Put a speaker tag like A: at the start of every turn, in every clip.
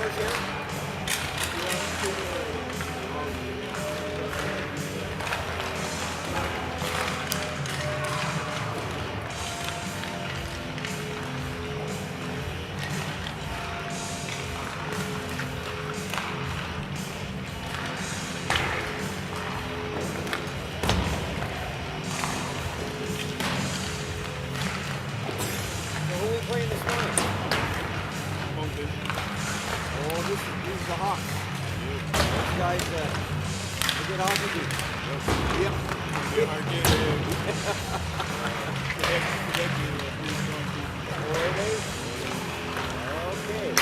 A: hours here? Playing this morning?
B: Moncton.
A: Oh, these are the Hawks. These guys, they get off of you. Yep.
B: They're hard game.
A: Oh, are they? Okay.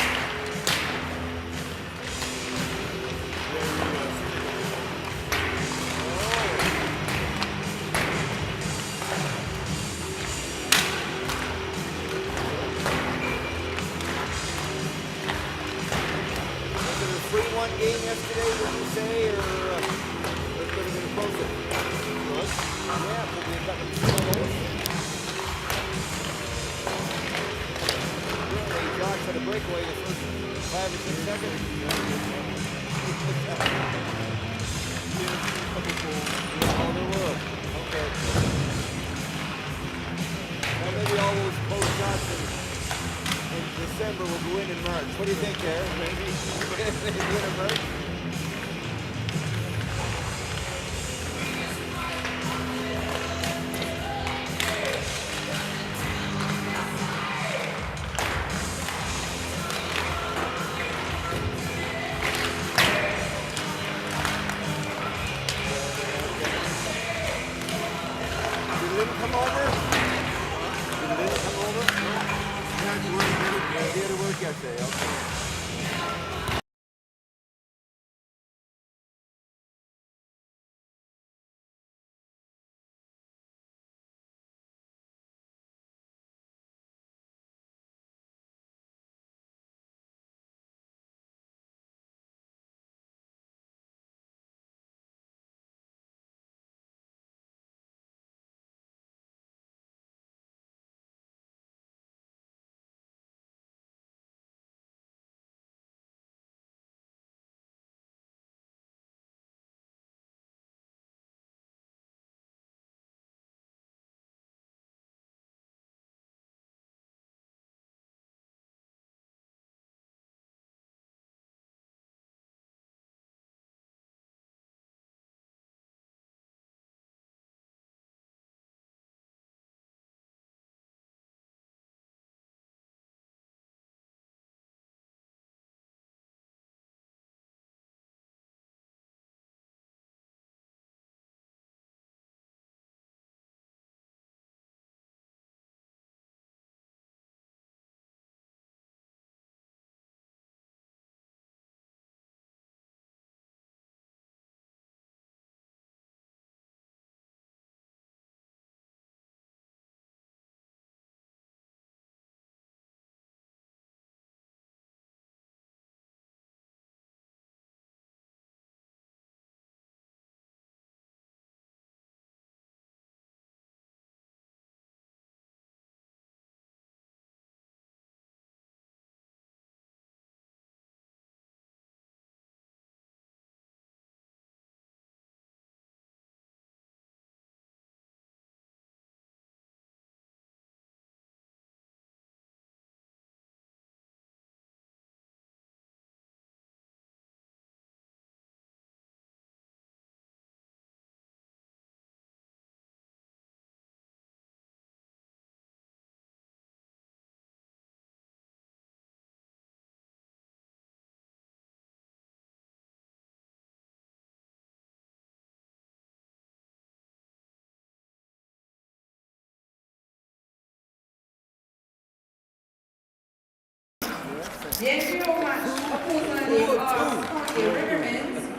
A: One game yesterday, would you say, or it could have been closer?
B: What?
A: Yeah, but we got them 2-0. Really, Josh had a breakaway the first 5 or 6 seconds. Oh, there were. Okay. Well, maybe all those post shots in December will go in March. What do you think, there? Maybe in March? Did Lynn come over? Did Lynn come over? Yeah, he had to work yesterday, okay.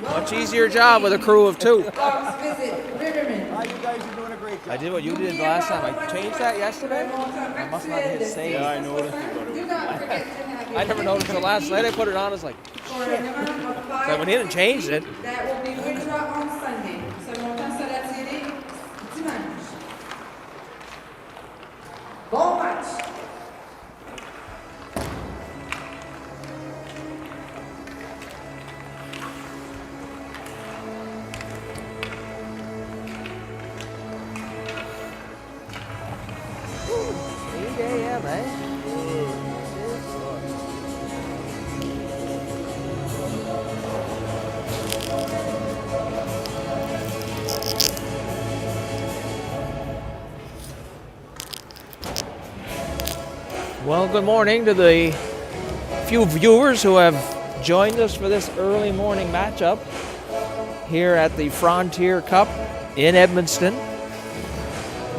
C: Much easier job with a crew of 2.
A: You guys are doing a great job.
C: I did what you did last time. I changed that yesterday. I must not hit save.
B: Yeah, I noticed it.
C: I never noticed it last night. I put it on. I was like, shit. So when he hadn't changed it.
D: That will be withdrawn on Sunday. So Moncton said that's it. Dimanche. Bon match.
C: on, eh? Well, good morning to the few viewers who have joined us for this early morning matchup here at the Frontier Cup in Edmundston.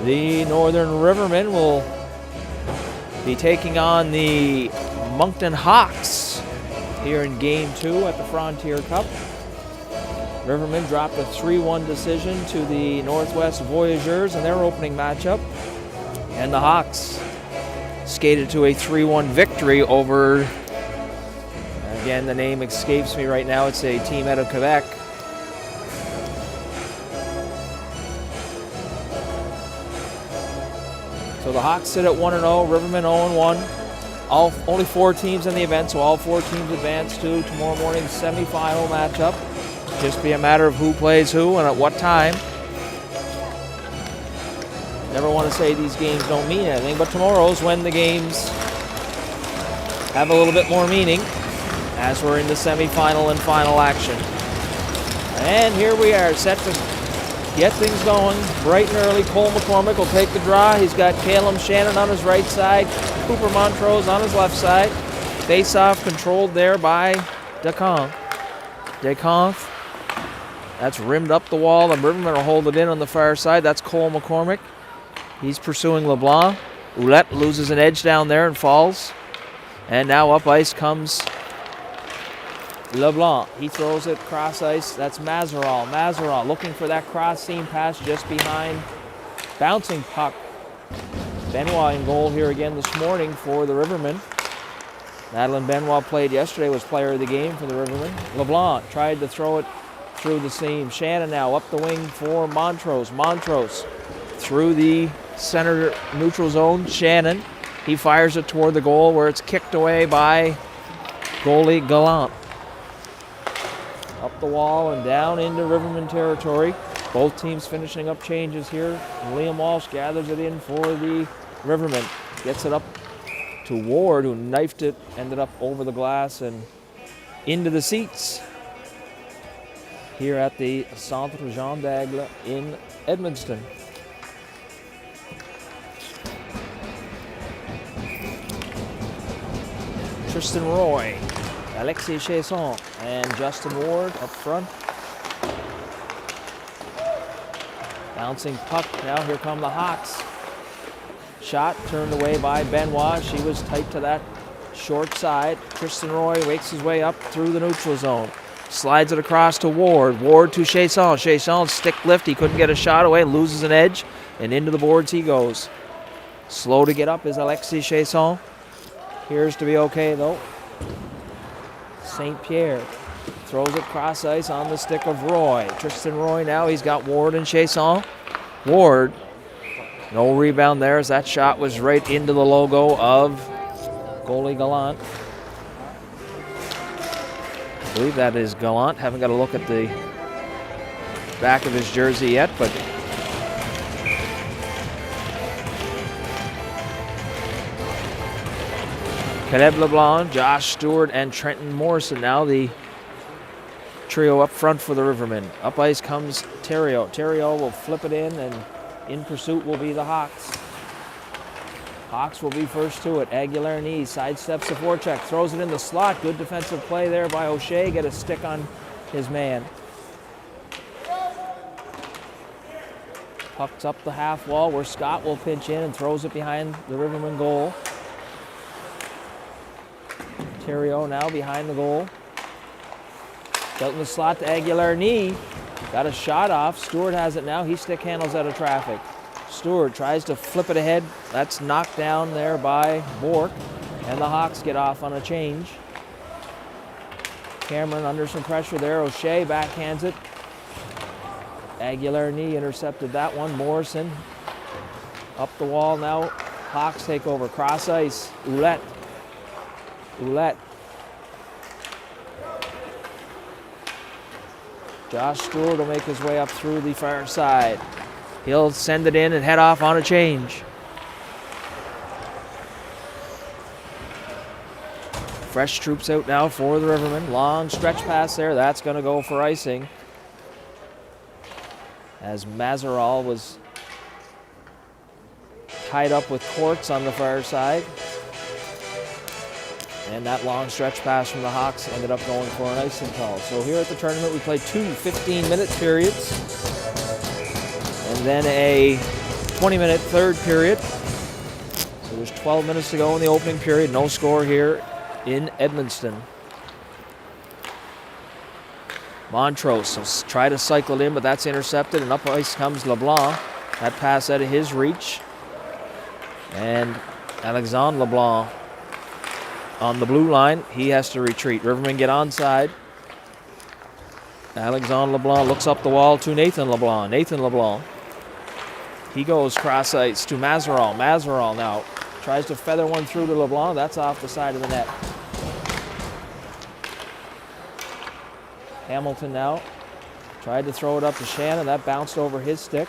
C: The Northern Rivermen will be taking on the Moncton Hawks here in Game 2 at the Frontier Cup. Rivermen dropped a 3-1 decision to the Northwest Voyageurs in their opening matchup, and the Hawks skated to a 3-1 victory over, again, the name escapes me right now. It's a team out of Quebec. So the Hawks sit at 1-0, Rivermen 0-1. Only 4 teams in the event, so all 4 teams advance to tomorrow morning's semifinal matchup. Just be a matter of who plays who and at what time. Never want to say these games don't mean anything, but tomorrow's when the games have a little bit more meaning, as we're in the semifinal and final action. And here we are, set to get things going bright and early. Cole McCormick will take the draw. He's got Calum Shannon on his right side, Cooper Montrose on his left side. Face-off controlled there by Deconf. That's rimmed up the wall. The Rivermen will hold it in on the far side. That's Cole McCormick. He's pursuing LeBlanc. Ouellette loses an edge down there and falls. And now up ice comes LeBlanc. He throws it cross ice. That's Mazeral. Mazeral looking for that cross seam pass just behind. Bouncing puck. Benoit in goal here again this morning for the Rivermen. Madeline Benoit played yesterday, was player of the game for the Rivermen. LeBlanc tried to throw it through the seam. Shannon now up the wing for Montrose. Montrose through the center neutral zone. Shannon, he fires it toward the goal where it's kicked away by goalie Gallant. Up the wall and down into Riverman territory. Both teams finishing up changes here. Liam Walsh gathers it in for the Rivermen. Gets it up to Ward, who knifed it, ended up over the glass and into the seats here at the Centre Jean d'Aigle in Edmundston. Tristan Roy, Alexis Chasson, and Justin Ward up front. Bouncing puck, now here come the Hawks. Shot turned away by Benoit. She was tight to that short side. Tristan Roy wakes his way up through the neutral zone. Slides it across to Ward. Ward to Chasson. Chasson stick lift. He couldn't get a shot away. Loses an edge. And into the boards he goes. Slow to get up is Alexis Chasson. Appears to be okay though. St. Pierre throws it cross ice on the stick of Roy. Tristan Roy now. He's got Ward and Chasson. Ward. No rebound there as that shot was right into the logo of goalie Gallant. I believe that is Gallant. Haven't got a look at the back of his jersey yet, but Caleb LeBlanc, Josh Stewart, and Trenton Morrison now the trio up front for the Rivermen. Up ice comes Theriault. Theriault will flip it in, and in pursuit will be the Hawks. Hawks will be first to it. Aguilar knees, sidesteps the forecheck, throws it in the slot. Good defensive play there by O'Shea. Get a stick on his man. Puck's up the half wall where Scott will pinch in and throws it behind the Riverman goal. Theriault now behind the goal. Out in the slot to Aguilar knee. Got a shot off. Stewart has it now. He stick handles out of traffic. Stewart tries to flip it ahead. That's knocked down there by Bork. And the Hawks get off on a change. Cameron under some pressure there. O'Shea backhands it. Aguilar knee intercepted that one. Morrison up the wall now. Hawks take over. Cross ice. Ouellette. Josh Stewart will make his way up through the far side. He'll send it in and head off on a change. Fresh troops out now for the Rivermen. Long stretch pass there. That's going to go for icing. As Mazeral was tied up with Courts on the far side. And that long stretch pass from the Hawks ended up going for an icing call. So here at the tournament, we play 2 15-minute periods. And then a 20-minute third period. So there's 12 minutes to go in the opening period. No score here in Edmundston. Montrose will try to cycle it in, but that's intercepted, and up ice comes LeBlanc. That pass out of his reach. And Alexandre LeBlanc on the blue line. He has to retreat. Rivermen get onside. Alexandre LeBlanc looks up the wall to Nathan LeBlanc. Nathan LeBlanc. He goes cross ice to Mazeral. Mazeral now tries to feather one through to LeBlanc. That's off the side of the net. Hamilton now tried to throw it up to Shannon. That bounced over his stick.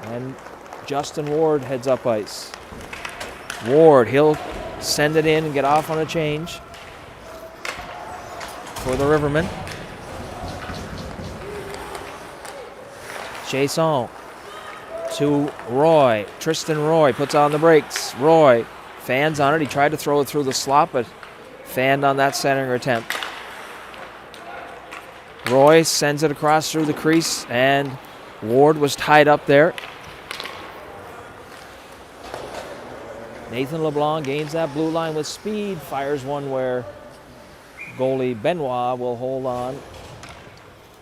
C: And Justin Ward heads up ice. Ward, he'll send it in and get off on a change for the Rivermen. Chasson to Roy. Tristan Roy puts on the brakes. Roy fans on it. He tried to throw it through the slot, but fanned on that centering attempt. Roy sends it across through the crease, and Ward was tied up there. Nathan LeBlanc gains that blue line with speed, fires one where goalie Benoit will hold on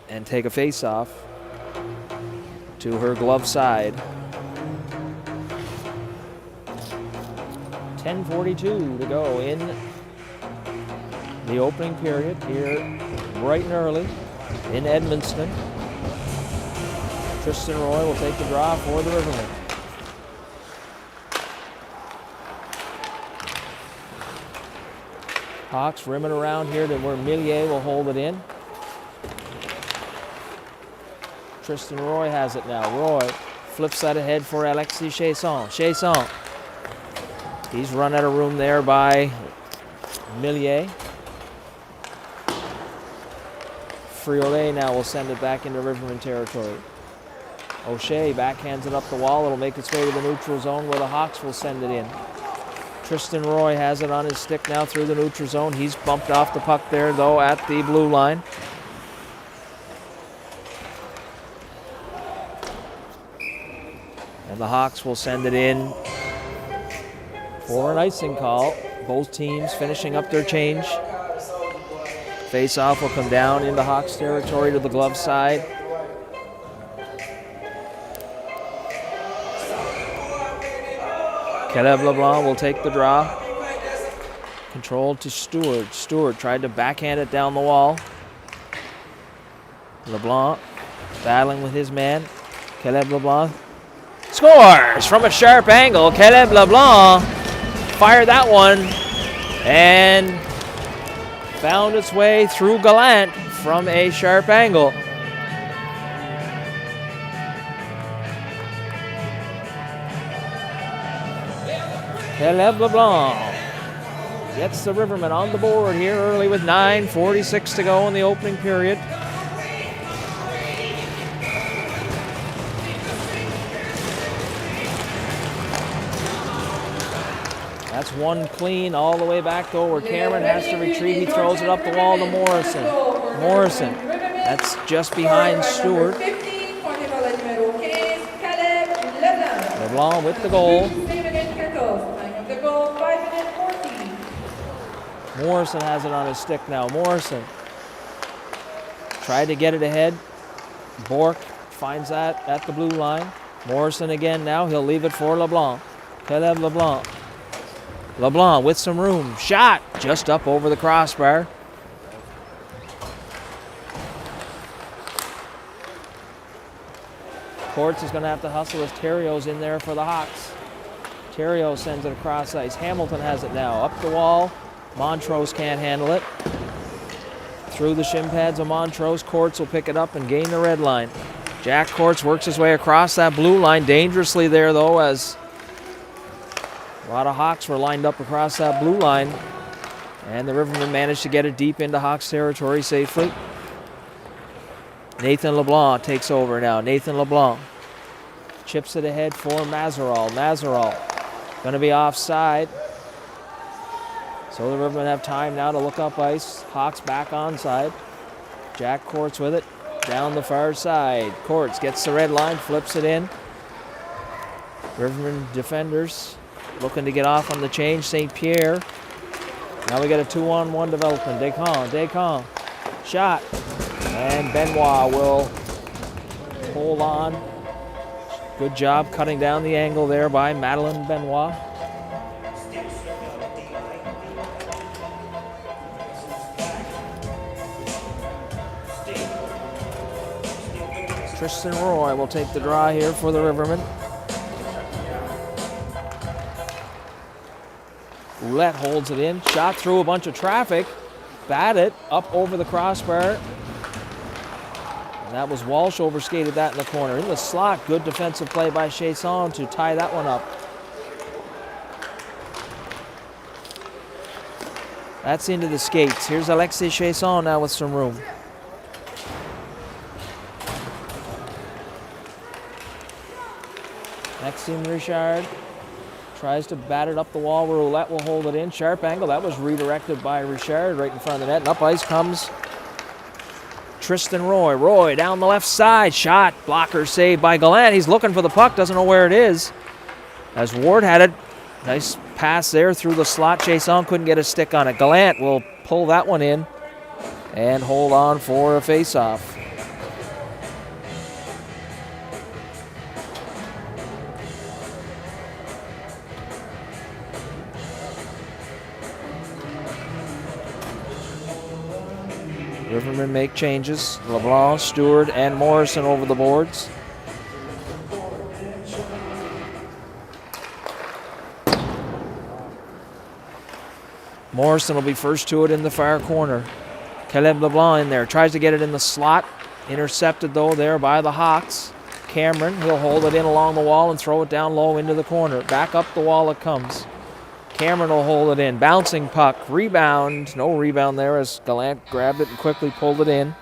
C: and take a face-off to her glove side. 10:42 to go in the opening period here bright and early in Edmundston. Tristan Roy will take the draw for the Rivermen. Hawks rimming around here to where Millier will hold it in. Tristan Roy has it now. Roy flips that ahead for Alexis Chasson. Chasson. He's run out of room there by Millier. Friolet now will send it back into Riverman territory. O'Shea backhands it up the wall. It'll make its way to the neutral zone where the Hawks will send it in. Tristan Roy has it on his stick now through the neutral zone. He's bumped off the puck there, though, at the blue line. And the Hawks will send it in for an icing call. Both teams finishing up their change. Face-off will come down into Hawks territory to the glove side. Caleb LeBlanc will take the draw. Controlled to Stewart. Stewart tried to backhand it down the wall. LeBlanc battling with his man. Caleb LeBlanc scores from a sharp angle. Caleb LeBlanc fired that one and found its way through Gallant from a sharp angle. Caleb LeBlanc gets the Rivermen on the board here early with 9:46 to go in the opening period. That's one clean all the way back though where Cameron has to retreat. He throws it up the wall to Morrison. Morrison, that's just behind Stewart. LeBlanc with the goal. Morrison has it on his stick now. Morrison tried to get it ahead. Bork finds that at the blue line. Morrison again now. He'll leave it for LeBlanc. Caleb LeBlanc. LeBlanc with some room. Shot just up over the crossbar. Courts is going to have to hustle as Terrio's in there for the Hawks. Terrio sends it across ice. Hamilton has it now. Up the wall. Montrose can't handle it. Through the shin pads of Montrose. Courts will pick it up and gain the red line. Jack Courts works his way across that blue line. Dangerously there, though, as a lot of Hawks were lined up across that blue line. And the Rivermen managed to get it deep into Hawks territory safely. Nathan LeBlanc takes over now. Nathan LeBlanc chips it ahead for Mazeral. Mazeral going to be offside. So the Rivermen have time now to look up ice. Hawks back onside. Jack Courts with it down the far side. Courts gets the red line, flips it in. Rivermen defenders looking to get off on the change. St. Pierre. Now we got a 2-on-1 development. Descamps. Shot. And Benoit will hold on. Good job cutting down the angle there by Madeline Benoit. Tristan Roy will take the draw here for the Rivermen. Roulette holds it in. Shot through a bunch of traffic. Batted up over the crossbar. And that was Walsh overskated that in the corner. In the slot, good defensive play by Chasson to tie that one up. That's into the skates. Here's Alexis Chasson now with some room. Maxime Richard tries to bat it up the wall. Roulette will hold it in. Sharp angle. That was redirected by Richard right in front of the net. And up ice comes Tristan Roy. Roy down the left side. Shot. Blocker saved by Gallant. He's looking for the puck. Doesn't know where it is. As Ward had it. Nice pass there through the slot. Chasson couldn't get a stick on it. Gallant will pull that one in and hold on for a face-off. Rivermen make changes. LeBlanc, Stewart, and Morrison over the boards. Morrison will be first to it in the far corner. Caleb LeBlanc in there. Tries to get it in the slot. Intercepted, though, there by the Hawks. Cameron, he'll hold it in along the wall and throw it down low into the corner. Back up the wall it comes. Cameron will hold it in. Bouncing puck. Rebound. No rebound there as Gallant grabbed it and quickly pulled it in.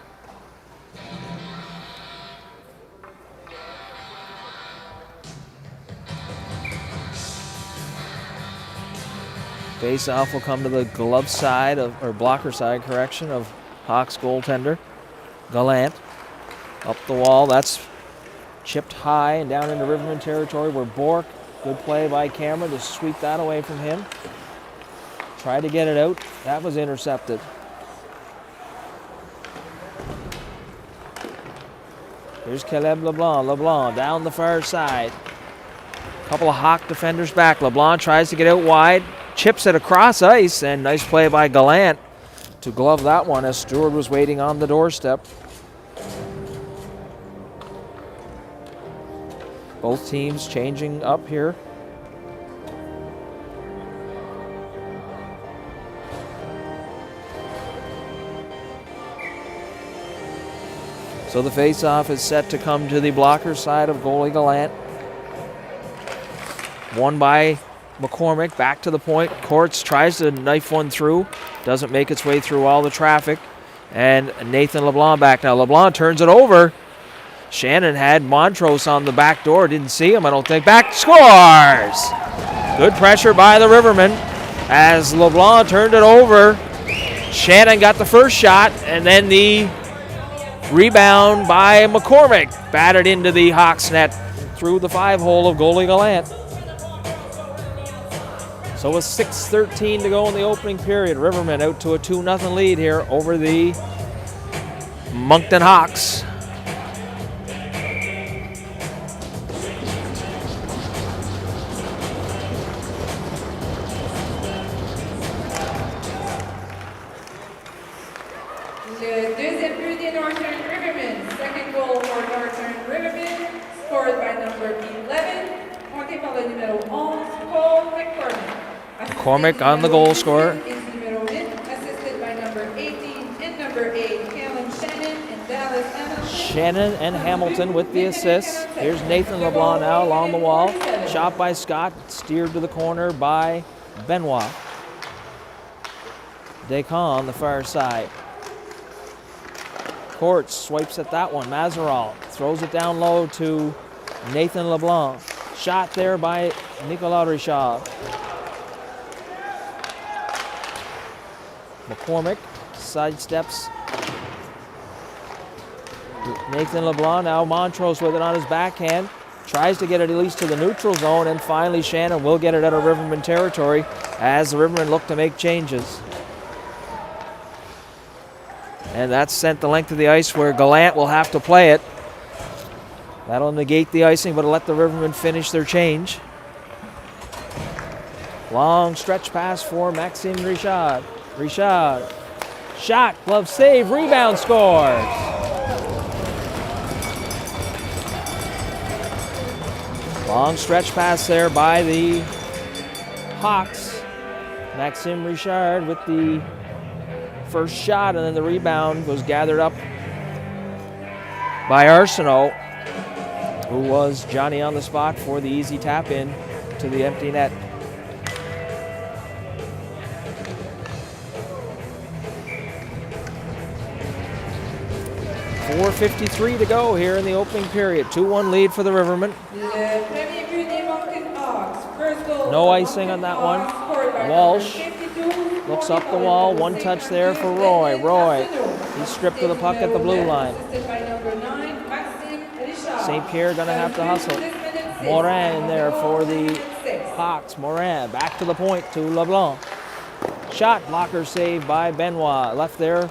C: Face-off will come to the glove side, or blocker side, correction, of Hawks goaltender. Gallant. Up the wall. That's chipped high and down into Riverman territory where Bork. Good play by Cameron to sweep that away from him. Tried to get it out. That was intercepted. Here's Caleb LeBlanc. LeBlanc down the far side. Couple of Hawk defenders back. LeBlanc tries to get out wide. Chips it across ice. And nice play by Gallant to glove that one as Stewart was waiting on the doorstep. Both teams changing up here. So the face-off is set to come to the blocker side of goalie Gallant. Won by McCormick, back to the point. Courts tries to knife one through. Doesn't make its way through all the traffic. And Nathan LeBlanc back now. LeBlanc turns it over. Shannon had Montrose on the back door. Didn't see him, I don't think. Back scores! Good pressure by the Rivermen as LeBlanc turned it over. Shannon got the first shot, and then the rebound by McCormick. Batted into the Hawks net through the 5-hole of goalie Gallant. So with 6:13 to go in the opening period, Rivermen out to a 2-0 lead here over the Moncton Hawks.
D: Le deuxième but des Northern Rivermen. Second goal for Northern Rivermen, scored by number 11, marqué par le numéro 11, Paul McCormick.
C: McCormick on the goal scorer.
D: Is numéro 8, assisted by number 18 and number 8, Callum Shannon and Dallas Hamilton.
C: Shannon and Hamilton with the assists. Here's Nathan LeBlanc now along the wall. Shot by Scott, steered to the corner by Benoit. Descamps on the far side. Courts swipes at that one. Mazeral throws it down low to Nathan LeBlanc. Shot there by Nicolas Richard. McCormick sidesteps Nathan LeBlanc. Now Montrose with it on his backhand. Tries to get it at least to the neutral zone, and finally Shannon will get it out of Riverman territory as the Rivermen look to make changes. And that's sent the length of the ice where Gallant will have to play it. That'll negate the icing, but it'll let the Rivermen finish their change. Long stretch pass for Maxime Richard. Richard. Shot, glove save, rebound, scores. Long stretch pass there by the Hawks. Maxime Richard with the first shot, and then the rebound was gathered up by Arsenault, who was Johnny on the spot for the easy tap in to the empty net. .453 to go here in the opening period. 2-1 lead for the Rivermen. No icing on that one. Walsh looks up the wall. One touch there for Roy. Roy, he's stripped of the puck at the blue line. St. Pierre gonna have to hustle. Morin in there for the Hawks. Morin back to the point to LeBlanc. Shot blocker saved by Benoit. Left there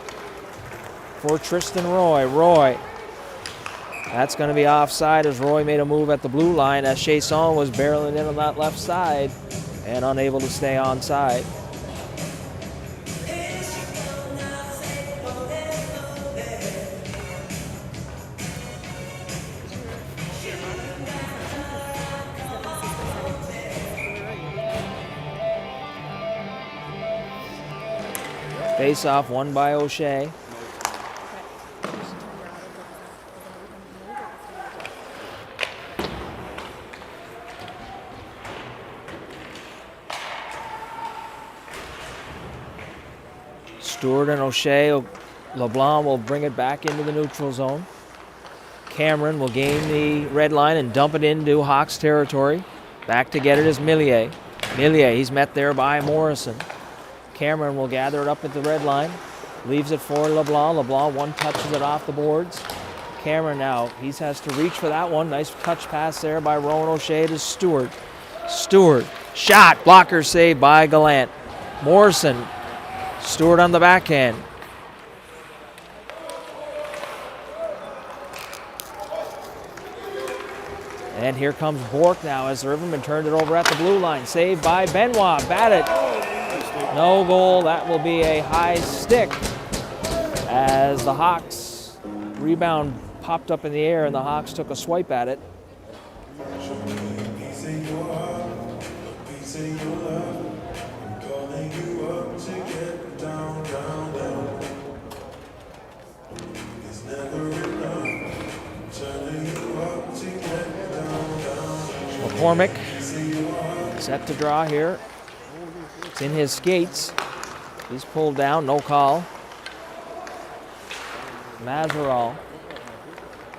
C: for Tristan Roy. Roy. That's going to be offside as Roy made a move at the blue line as Chasson was barreling in on that left side and unable to stay onside. Face-off won by O'Shea. Stewart and O'Shea. LeBlanc will bring it back into the neutral zone. Cameron will gain the red line and dump it into Hawks territory. Back to get it is Millier. Millier, he's met there by Morrison. Cameron will gather it up at the red line. Leaves it for LeBlanc. LeBlanc one touches it off the boards. Cameron now, he has to reach for that one. Nice touch pass there by Rowan O'Shea to Stewart. Stewart, shot, blocker saved by Gallant. Morrison, Stewart on the backhand. And here comes Bork now as the Rivermen turned it over at the blue line. Saved by Benoit. Batted. No goal. That will be a high stick as the Hawks rebound popped up in the air and the Hawks took a swipe at it. McCormick set to draw here. It's in his skates. He's pulled down, no call. Mazeral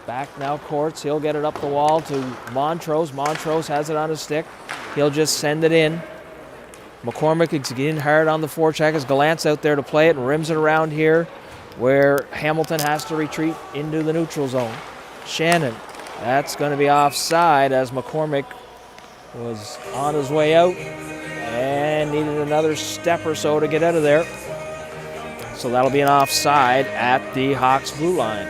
C: back now courts. He'll get it up the wall to Montrose. Montrose has it on his stick. He'll just send it in. McCormick is getting hard on the forecheck as Gallant's out there to play it and rims it around here where Hamilton has to retreat into the neutral zone. Shannon, that's going to be offside as McCormick was on his way out and needed another step or so to get out of there. So that'll be an offside at the Hawks blue line.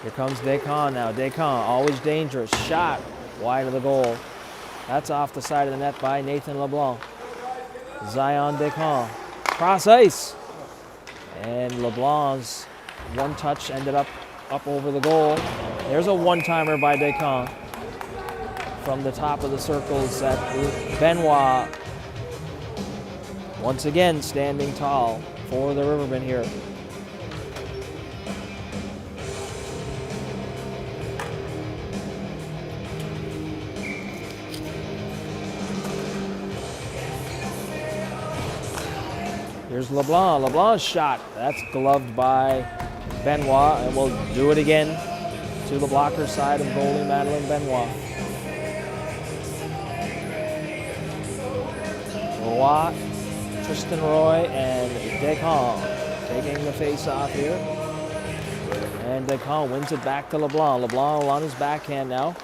C: Here comes Descamps now. Descamps, always dangerous. Shot wide of the goal. That's off the side of the net by Nathan LeBlanc. Zion Descamps. Cross ice. And LeBlanc's one touch ended up over the goal. There's a one-timer by Descamps from the top of the circles at Benoit. Once again, standing tall for the Rivermen here. Here's LeBlanc. LeBlanc's shot. That's gloved by Benoit, and we'll do it again to the blocker side of goalie Madeline Benoit. Roy, Tristan Roy, and Descamps taking the face-off here. And Descamps wins it back to LeBlanc. LeBlanc on his backhand now.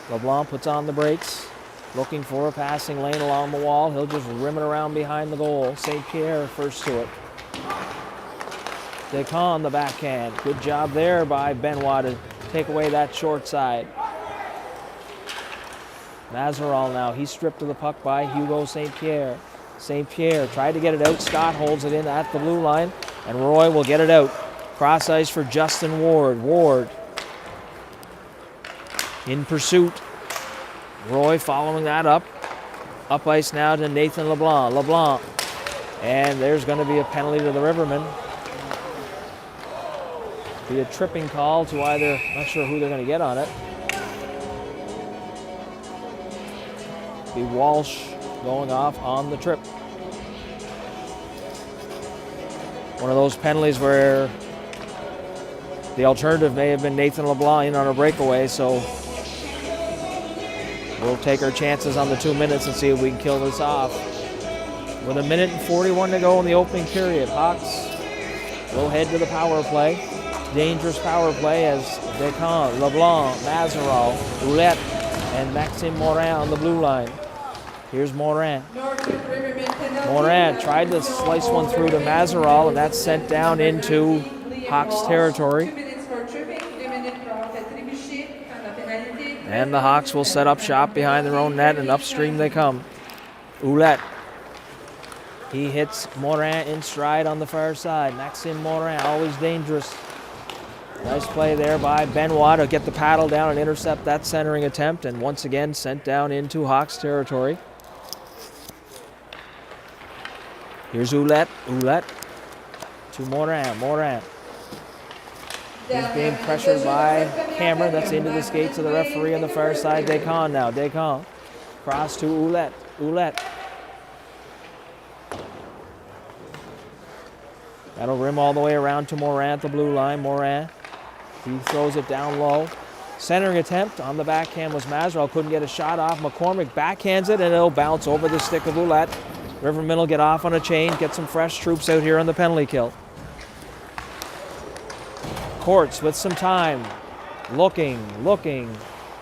C: LeBlanc puts on the brakes, looking for a passing lane along the wall. He'll just rim it around behind the goal. St. Pierre first to it. Descamps on the backhand. Good job there by Benoit to take away that short side. Mazeral now. He's stripped of the puck by Hugo St. Pierre. St. Pierre tried to get it out. Scott holds it in at the blue line, and Roy will get it out. Cross ice for Justin Ward. Ward in pursuit. Roy following that up. Up ice now to Nathan LeBlanc. LeBlanc. And there's going to be a penalty to the Rivermen. Be a tripping call to either, not sure who they're going to get on it. Be Walsh going off on the trip. One of those penalties where the alternative may have been Nathan LeBlanc in on a breakaway, so we'll take our chances on the 2 minutes and see if we can kill this off. With 1:41 to go in the opening period, Hawks will head to the power play. Dangerous power play as Descamps, LeBlanc, Mazeral, Roulette, and Maxime Morin on the blue line. Here's Morin. Morin tried to slice one through to Mazeral, and that's sent down into Hawks territory. And the Hawks will set up shop behind their own net, and upstream they come. Ouellette. He hits Morin in stride on the far side. Maxime Morin, always dangerous. Nice play there by Benoit to get the paddle down and intercept that centering attempt, and once again sent down into Hawks territory. Here's Ouellette. Ouellette to Morin. Morin. He's being pressured by Cameron. That's into the skates of the referee on the far side. Descamps now. Descamps. Cross to Ouellette. Ouellette. That'll rim all the way around to Morin at the blue line. Morin. He throws it down low. Centering attempt on the backhand was Mazeral. Couldn't get a shot off. McCormick backhands it, and it'll bounce over the stick of Ouellette. Rivermen will get off on a change, get some fresh troops out here on the penalty kill. Courts with some time. Looking.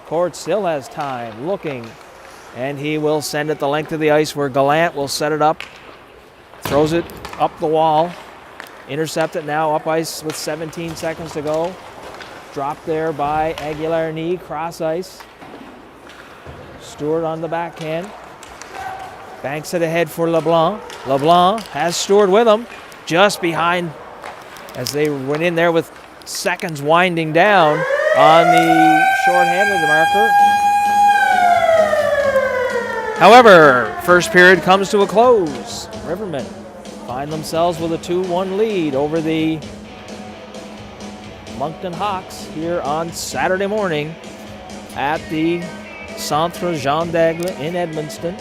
C: Courts still has time. Looking. And he will send it the length of the ice where Gallant will set it up. Throws it up the wall. Intercept it now up ice with 17 seconds to go. Dropped there by Aguilar-Knee, cross ice. Stewart on the backhand. Banks it ahead for LeBlanc. LeBlanc has Stewart with him, just behind as they went in there with seconds winding down on the short-handed marker. However, first period comes to a close. Rivermen find themselves with a 2-1 lead over the Moncton Hawks here on Saturday morning at the Centre Jean d'Aigle in Edmundston.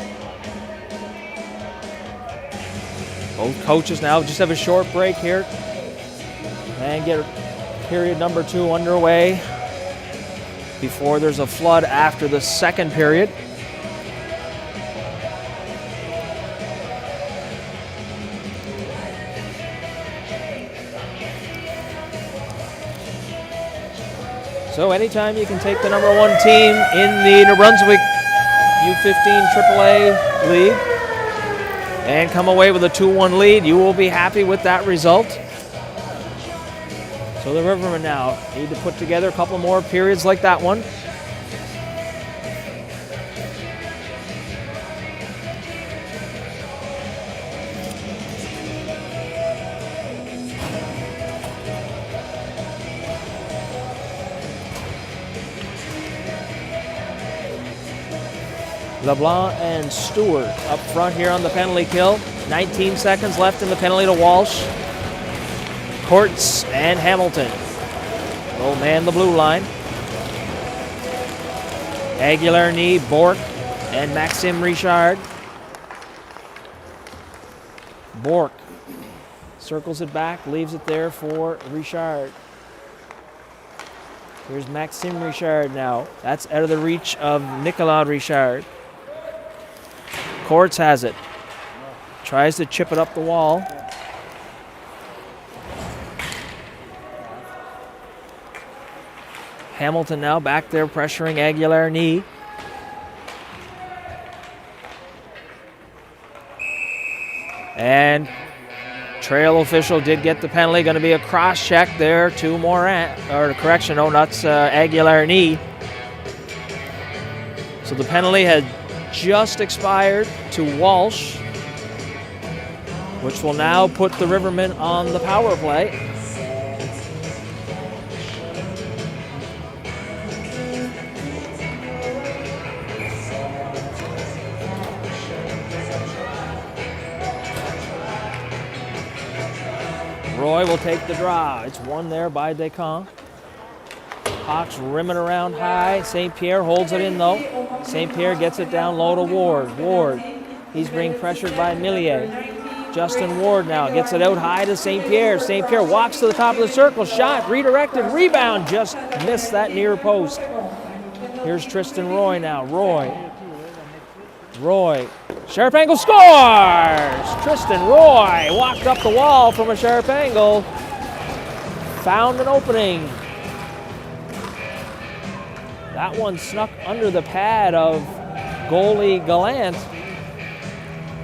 C: Both coaches now just have a short break here and get period number 2 underway before there's a flood after the second period. So anytime you can take the number 1 team in the New Brunswick U15 AAA league and come away with a 2-1 lead, you will be happy with that result. So the Rivermen now need to put together a couple more periods like that one. LeBlanc and Stewart up front here on the penalty kill. 19 seconds left in the penalty to Walsh. Courts and Hamilton will man the blue line. Aguilar-Knee, Bork, and Maxime Richard. Bork Circles it back, leaves it there for Richard. Here's Maxime Richard now. That's out of the reach of Nicolas Richard. Courts has it. Tries to chip it up the wall. Hamilton now back there pressuring Aguilar knee. And trail official did get the penalty. Going to be a cross check there to Morin. Or correction, no, that's Aguilar knee. So the penalty had just expired to Walsh, which will now put the Rivermen on the power play. Roy will take the draw. It's won there by Descamps. Hawks rimming around high. St. Pierre holds it in though. St. Pierre gets it down low to Ward. Ward, he's being pressured by Millier. Justin Ward now gets it out high to St. Pierre. St. Pierre walks to the top of the circle. Shot, redirected, rebound. Just missed that near post. Here's Tristan Roy now. Roy. Sharp angle scores! Tristan Roy walked up the wall from a sharp angle. Found an opening. That one snuck under the pad of goalie Gallant.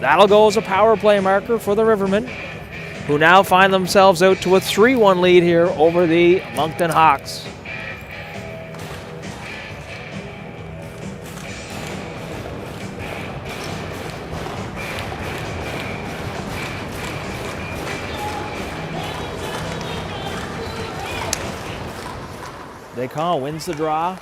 C: That'll go as a power play marker for the Rivermen, who now find themselves out to a 3-1 lead here over the Moncton Hawks. Descamps wins the draw.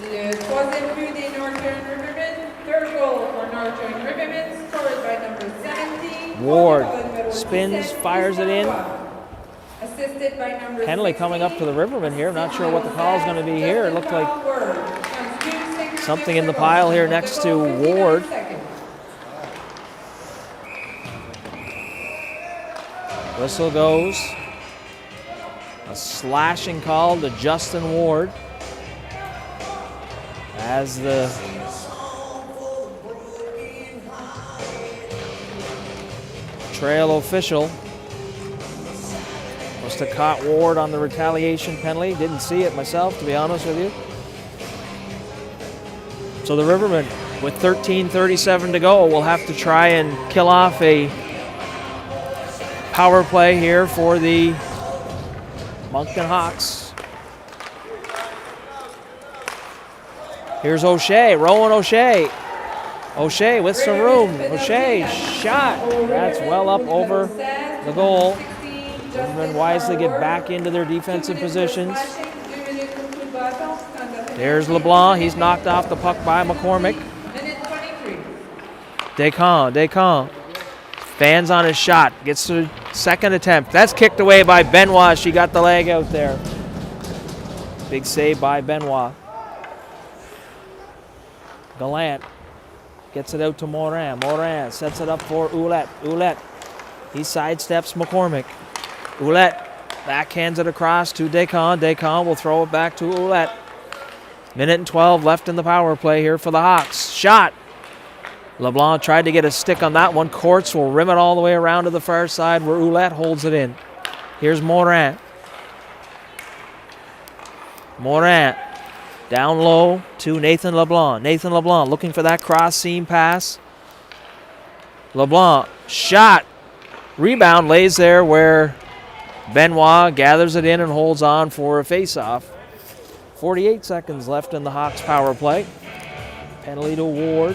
D: Le troisième but des Northern Rivermen. Third goal for Northern Rivermen, scored by number 17.
C: Ward spins, fires it in.
D: Assisted by number
C: Penalty coming up to the Rivermen here. Not sure what the call is going to be here. It looked like something in the pile here next to Ward. Whistle goes. A slashing call to Justin Ward as the trail official must have caught Ward on the retaliation penalty. Didn't see it myself, to be honest with you. So the Rivermen, with 13:37 to go, will have to try and kill off a power play here for the Moncton Hawks. Here's O'Shea, Rowan O'Shea. O'Shea with some room. O'Shea, shot. That's well up over the goal. Rivermen wisely get back into their defensive positions. There's LeBlanc. He's knocked off the puck by McCormick. Descamps. Fans on his shot. Gets to second attempt. That's kicked away by Benoit. She got the leg out there. Big save by Benoit. Gallant gets it out to Morin. Morin sets it up for Ouellette. Ouellette. He sidesteps McCormick. Ouellette backhands it across to Descamps. Descamps will throw it back to Ouellette. Minute and 12 left in the power play here for the Hawks. Shot. LeBlanc tried to get a stick on that one. Courts will rim it all the way around to the far side where Ouellette holds it in. Here's Morin. Morin down low to Nathan LeBlanc. Nathan LeBlanc looking for that cross seam pass. LeBlanc, shot. Rebound lays there where Benoit gathers it in and holds on for a face-off. 48 seconds left in the Hawks power play. Penalty to Ward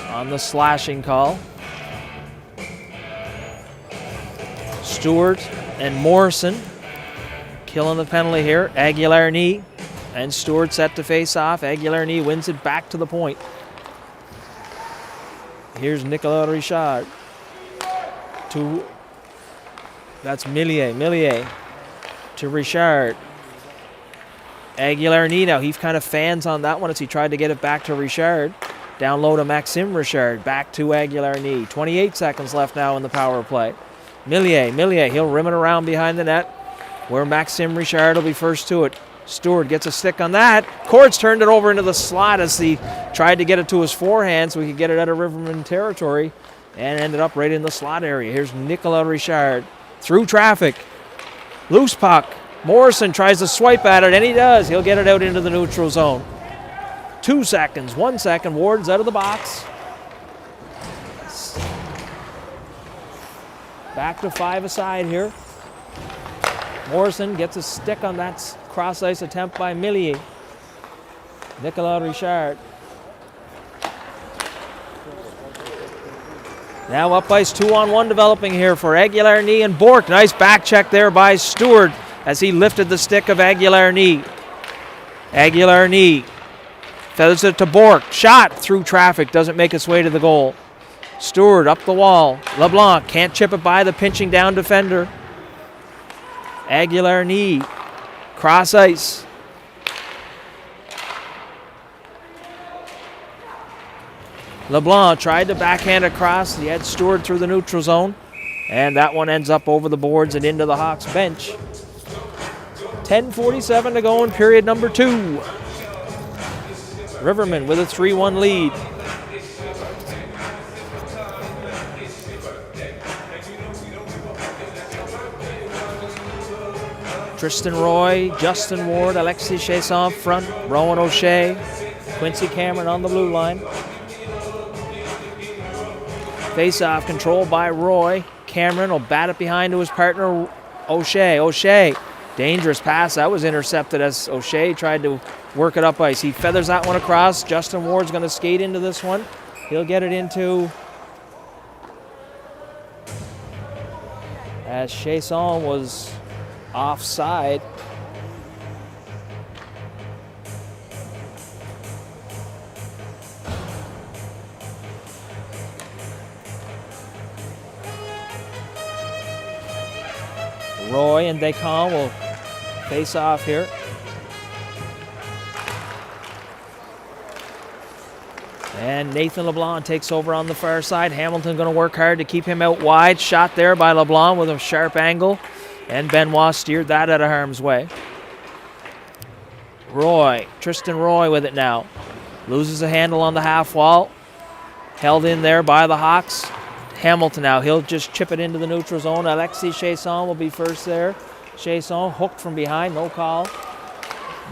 C: on the slashing call. Stewart and Morrison killing the penalty here. Aguilar-Knee and Stewart set to face off. Aguilar-Knee wins it back to the point. Here's Nicolas Richard. That's Millier to Richard. Aguilar-Knee now, he kind of fans on that one as he tried to get it back to Richard. Down low to Maxime Richard, back to Aguilar-Knee. 28 seconds left now in the power play. Millier, he'll rim it around behind the net where Maxime Richard will be first to it. Stewart gets a stick on that. Courts turned it over into the slot as he tried to get it to his forehand so he could get it out of Riverman territory and ended up right in the slot area. Here's Nicolas Richard through traffic. Loose puck. Morrison tries to swipe at it, and he does. He'll get it out into the neutral zone. 2 seconds, 1 second. Ward's out of the box. Back to 5 aside here. Morrison gets a stick on that cross-ice attempt by Millier. Nicolas Richard. Now up ice, 2-on-1 developing here for Aguilar-Knee and Bork. Nice back check there by Stewart as he lifted the stick of Aguilar-Knee. Aguilar-Knee feathers it to Bork. Shot through traffic, doesn't make its way to the goal. Stewart up the wall. LeBlanc can't chip it by the pinching down defender. Aguilar-Knee, cross ice. LeBlanc tried to backhand across. He had Stewart through the neutral zone. And that one ends up over the boards and into the Hawks bench. 10:47 to go in period number 2. Rivermen with a 3-1 lead. Tristan Roy, Justin Ward, Alexis Chasson front, Rowan O'Shea, Quincy Cameron on the blue line. Face-off controlled by Roy. Cameron will bat it behind to his partner, O'Shea. O'Shea, dangerous pass. That was intercepted as O'Shea tried to work it up ice. He feathers that one across. Justin Ward's going to skate into this one. He'll get it into... as Chasson was offside. Roy and Descamps will face off here. And Nathan LeBlanc takes over on the far side. Hamilton going to work hard to keep him out wide. Shot there by LeBlanc with a sharp angle. And Benoit steered that out of harm's way. Roy, Tristan Roy with it now. Loses a handle on the half wall. Held in there by the Hawks. Hamilton now, he'll just chip it into the neutral zone. Alexis Chasson will be first there. Chasson hooked from behind, no call.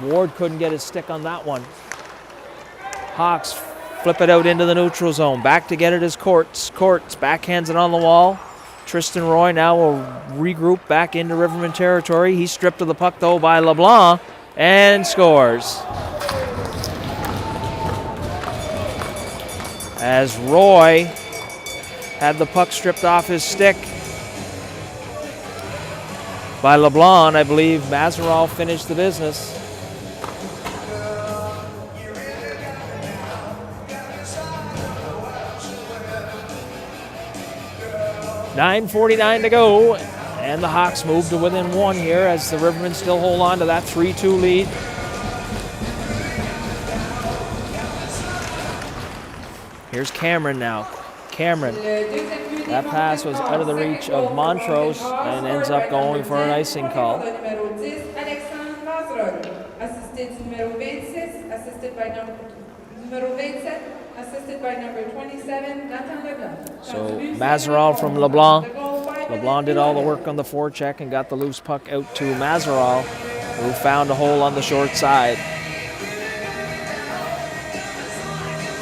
C: Ward couldn't get his stick on that one. Hawks flip it out into the neutral zone. Back to get it is Courts. Courts backhands it on the wall. Tristan Roy now will regroup back into Riverman territory. He's stripped of the puck though by LeBlanc and scores. As Roy had the puck stripped off his stick by LeBlanc, I believe Mazeral finished the business. .9:49 to go, and the Hawks move to within 1 here as the Rivermen still hold on to that 3-2 lead. Here's Cameron now. Cameron, that pass was out of the reach of Montrose and ends up going for an icing call.
D: Assisted by number 27, Nathan Leblanc.
C: So Mazeral from LeBlanc. LeBlanc did all the work on the forecheck and got the loose puck out to Mazeral, who found a hole on the short side.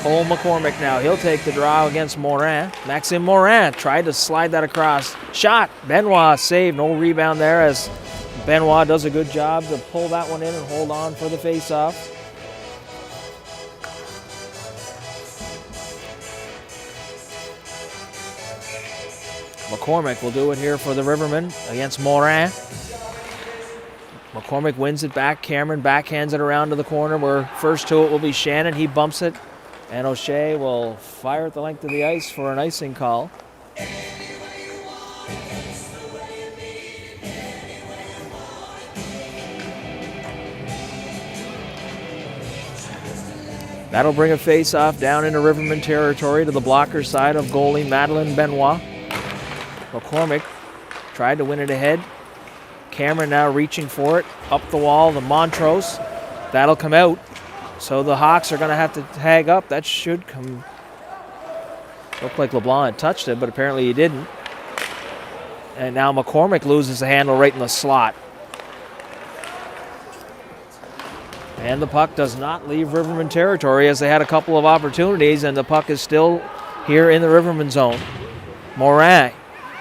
C: Cole McCormick now, he'll take the draw against Morin. Maxime Morin tried to slide that across. Shot, Benoit saved, no rebound there as Benoit does a good job to pull that one in and hold on for the face-off. McCormick will do it here for the Rivermen against Morin. McCormick wins it back. Cameron backhands it around to the corner where first to it will be Shannon. He bumps it. And O'Shea will fire at the length of the ice for an icing call. That'll bring a face-off down into Riverman territory to the blocker side of goalie Madeleine Benoit. McCormick tried to win it ahead. Cameron now reaching for it. Up the wall, the Montrose. That'll come out. So the Hawks are going to have to tag up. That should come. Looked like LeBlanc had touched it, but apparently he didn't. And now McCormick loses the handle right in the slot. And the puck does not leave Riverman territory, as they had a couple of opportunities, and the puck is still here in the Riverman zone. Morin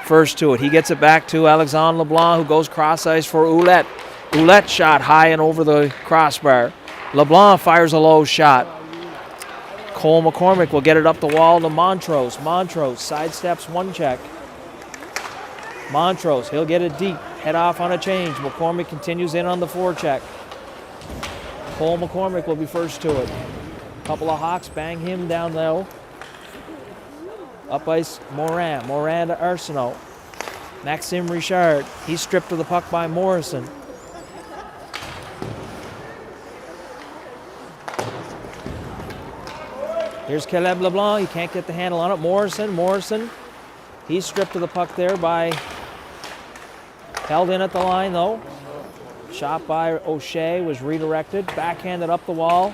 C: first to it. He gets it back to Alexandre LeBlanc, who goes cross ice for Ouellette. Ouellette shot high and over the crossbar. LeBlanc fires a low shot. Cole McCormick will get it up the wall to Montrose. Montrose sidesteps one check. Montrose, he'll get it deep. Head off on a change. McCormick continues in on the forecheck. Cole McCormick will be first to it. A couple of Hawks bang him down low. Up ice, Morin. Morin to Arsenault. Maxime Richard. He's stripped of the puck by Morrison. Here's Caleb LeBlanc. He can't get the handle on it. Morrison. He's stripped of the puck there by... Held in at the line, though. Shot by O'Shea was redirected. Backhanded up the wall.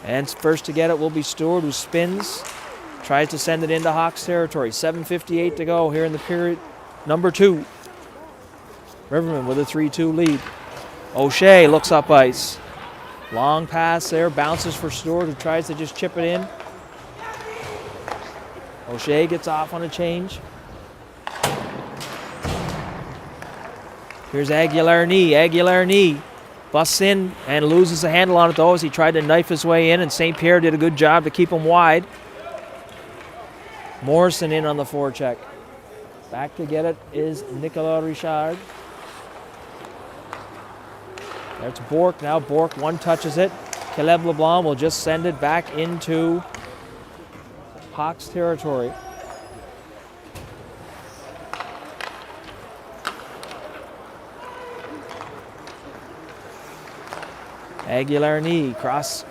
C: And first to get it will be Stewart, who spins. Tries to send it into Hawks territory. 7:58 to go here in the period number 2. Riverman with a 3-2 lead. O'Shea looks up ice. Long pass there. Bounces for Stewart, who tries to just chip it in. O'Shea gets off on a change. Here's Aguilar-Knee busts in and loses the handle on it, though, as he tried to knife his way in, and St. Pierre did a good job to keep him wide. Morrison in on the forecheck. Back to get it is Nicolas Richard. That's Bourque now. Bourque one touches it. Caleb LeBlanc will just send it back into Hawks territory. Aguilar-Knee cross.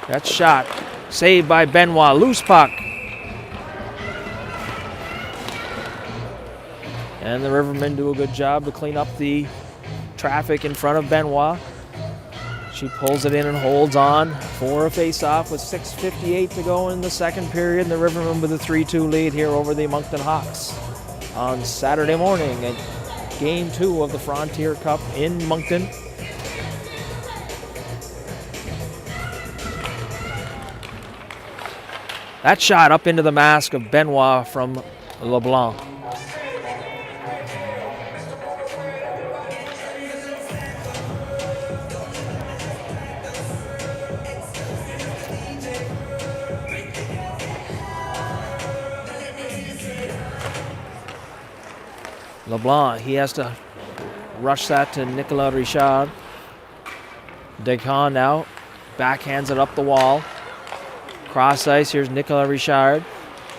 C: That's shot. Saved by Benoit. Loose puck. And the Rivermen do a good job to clean up the traffic in front of Benoit. She pulls it in and holds on for a face-off with 6:58 to go in the second period. And the Rivermen with a 3-2 lead here over the Moncton Hawks on Saturday morning at Game 2 of the Frontier Cup in Moncton. That shot up into the mask of Benoit from LeBlanc. LeBlanc, he has to rush that to Nicolas Richard. Descamps now backhands it up the wall. Cross ice, here's Nicolas Richard.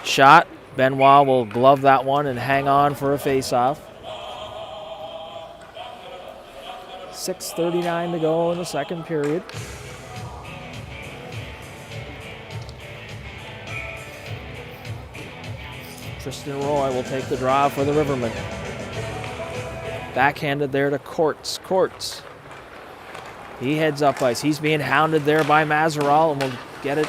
C: Shot, Benoit will glove that one and hang on for a face-off. 6:39 to go in the second period. Tristan Roy will take the draw for the Rivermen. Backhanded there to Courts. Courts. He heads up ice. He's being hounded there by Mazeral and will get it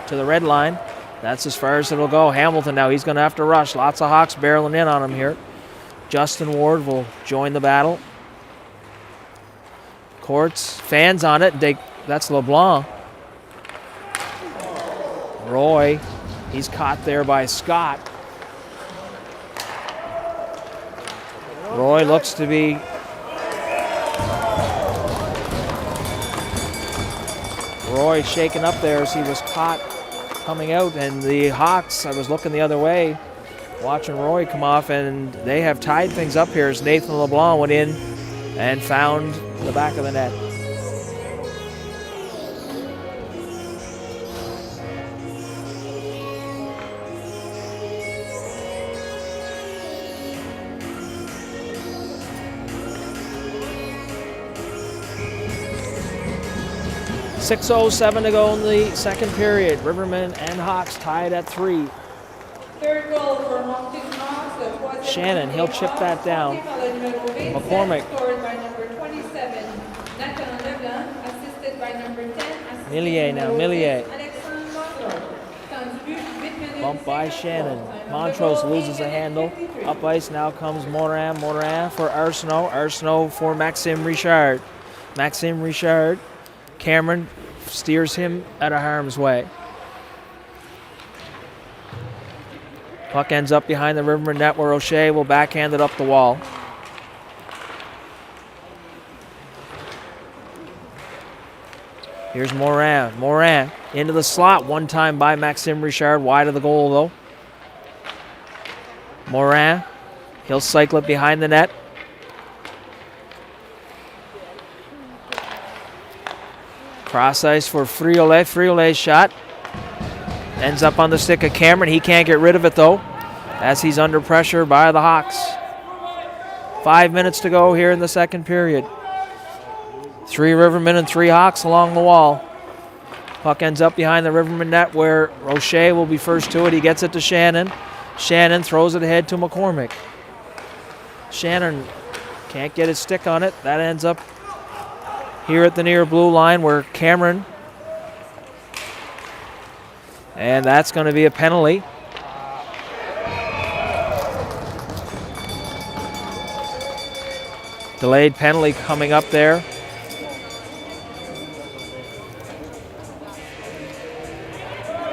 C: to the red line. That's as far as it'll go. Hamilton now, he's going to have to rush. Lots of Hawks barreling in on him here. Justin Ward will join the battle. Courts, fans on it. That's LeBlanc. Roy, he's caught there by Scott. Roy looks to be... Roy shaken up there as he was caught coming out, and the Hawks, I was looking the other way, watching Roy come off, and they have tied things up here as Nathan LeBlanc went in and found the back of the net. .6:07 to go in the second period. Rivermen and Hawks tied at 3.
D: Third goal for Moncton Hawks.
C: Shannon, he'll chip that down. McCormick.
D: Scored by number 27, Nathan Leblanc, assisted by number 10,
C: Millier now, Millier.
D: Alexandre Montrose.
C: Bump by Shannon. Montrose loses a handle. Up ice now comes Morin. Morin for Arsenault. Arsenault for Maxime Richard. Maxime Richard. Cameron steers him out of harm's way. Puck ends up behind the Riverman net where O'Shea will backhand it up the wall. Here's Morin. Morin into the slot. One time by Maxime Richard. Wide of the goal, though. Morin. He'll cycle it behind the net. Cross ice for Friolet. Friolet's shot ends up on the stick of Cameron. He can't get rid of it, though, as he's under pressure by the Hawks. 5 minutes to go here in the second period. 3 Rivermen and 3 Hawks along the wall. Puck ends up behind the Riverman net where O'Shea will be first to it. He gets it to Shannon. Shannon throws it ahead to McCormick. Shannon can't get his stick on it. That ends up here at the near blue line where Cameron. And that's going to be a penalty. Delayed penalty coming up there.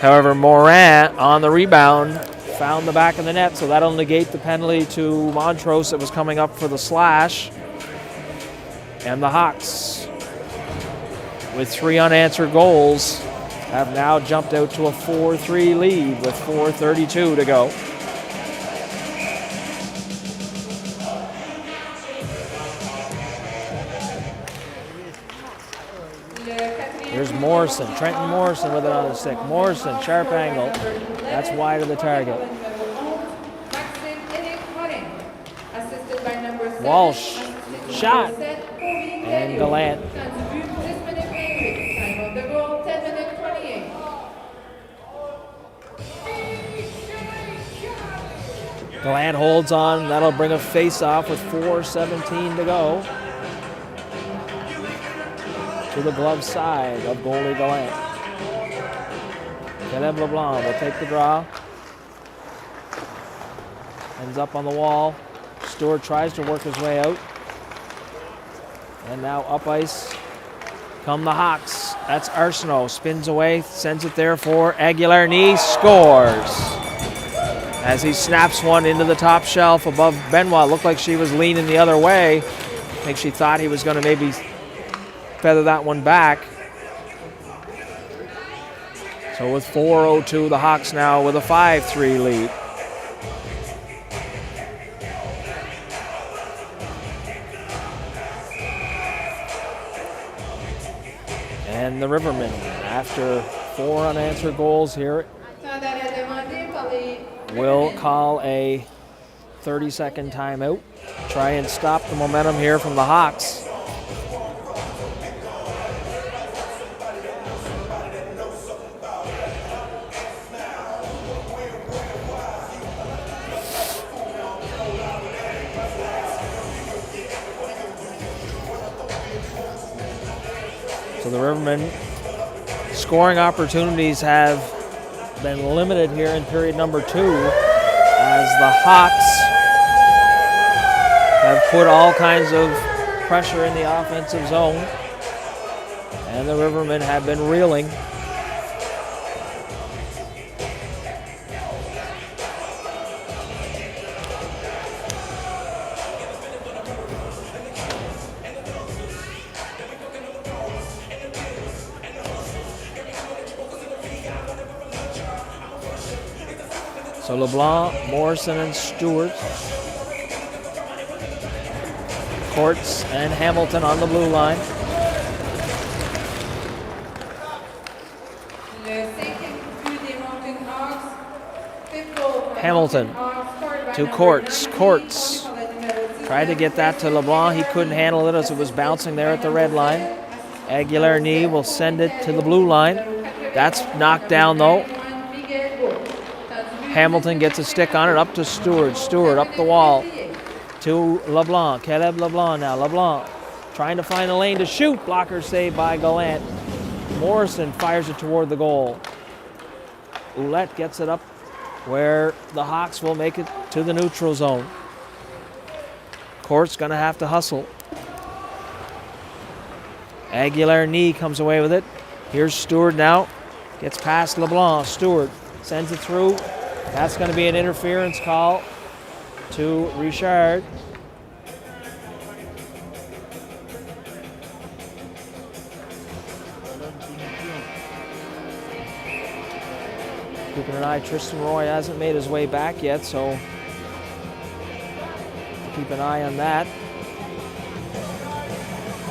C: However, Morin on the rebound found the back of the net, so that'll negate the penalty to Montrose that was coming up for the slash. And the Hawks, with 3 unanswered goals, have now jumped out to a 4-3 lead with 4:32 to go. Here's Morrison, Trenton Morrison with it on the stick. Morrison, sharp angle. That's wide of the target. Walsh, shot, and Gallant. Gallant holds on. That'll bring a face-off with 4:17 to go. To the glove side of goalie Gallant. Caleb LeBlanc will take the draw. Ends up on the wall. Stewart tries to work his way out. And now up ice come the Hawks. That's Arsenault. Spins away, sends it there for Aguilar. Knee scores. As he snaps one into the top shelf above Benoit. Looked like she was leaning the other way. I think she thought he was going to maybe feather that one back. So with 4:02, the Hawks now with a 5-3 lead. And the Rivermen, after 4 unanswered goals here, will call a 30-second timeout. Try and stop the momentum here from the Hawks. So the Rivermen scoring opportunities have been limited here in period number 2 as the Hawks have put all kinds of pressure in the offensive zone and the Rivermen have been reeling. So LeBlanc, Morrison, and Stewart. Courts and Hamilton on the blue line. Hamilton to Courts. Courts tried to get that to LeBlanc. He couldn't handle it as it was bouncing there at the red line. Aguilar knee will send it to the blue line. That's knocked down though. Hamilton gets a stick on it, up to Stewart. Stewart up the wall to LeBlanc. Caleb LeBlanc now. LeBlanc trying to find a lane to shoot. Blocker saved by Gallant. Morrison fires it toward the goal. Ouellette gets it up where the Hawks will make it to the neutral zone. Court's going to have to hustle. Aguilar knee comes away with it. Here's Stewart now. Gets past LeBlanc. Stewart sends it through. That's going to be an interference call to Richard. Keeping an eye, Tristan Roy hasn't made his way back yet, so keep an eye on that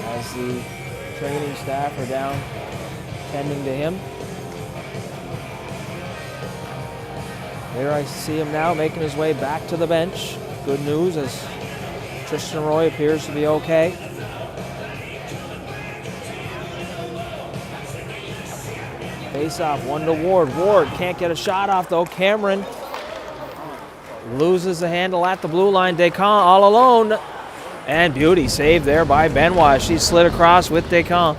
C: as the training staff are down tending to him. There I see him now making his way back to the bench. Good news as Tristan Roy appears to be okay. Face off, one to Ward. Ward can't get a shot off though. Cameron loses the handle at the blue line. Descamps all alone. And beauty saved there by Benoit. She slid across with Descamps.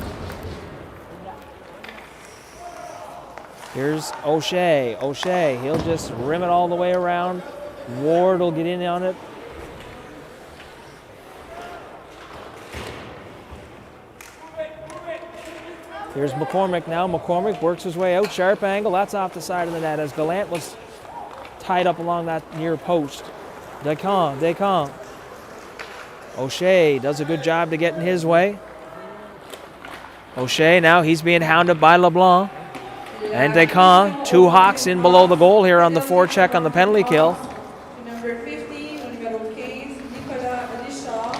C: Here's O'Shea. O'Shea, he'll just rim it all the way around. Ward will get in on it. Here's McCormick now. McCormick works his way out. Sharp angle. That's off the side of the net as Gallant was tied up along that near post. Descamps. O'Shea does a good job to get in his way. O'Shea now, he's being hounded by LeBlanc. And Descamps, two Hawks in below the goal here on the forecheck on the penalty kill.
D: Number 50, numéro 15, Nicolas Richard.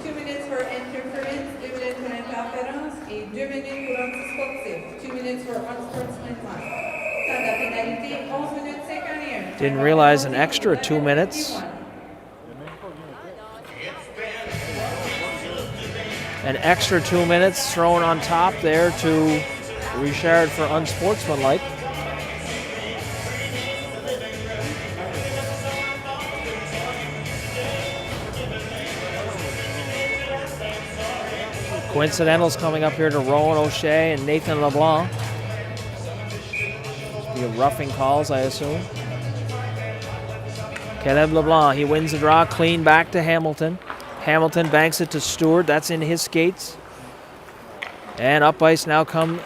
D: 2 minutes for interference, 2 minutes for interference, et 2 minutes pour anti-sportif. 2 minutes for unsportsmanlike. Temps de pénalité, 11 minutes 51.
C: Didn't realize an extra 2 minutes. An extra 2 minutes thrown on top there to Richard for unsportsmanlike. Coincidentals coming up here to Rowan O'Shea and Nathan LeBlanc. Be roughing calls, I assume. Caleb LeBlanc, he wins the draw, clean back to Hamilton. Hamilton banks it to Stewart, that's in his skates. And up ice now come,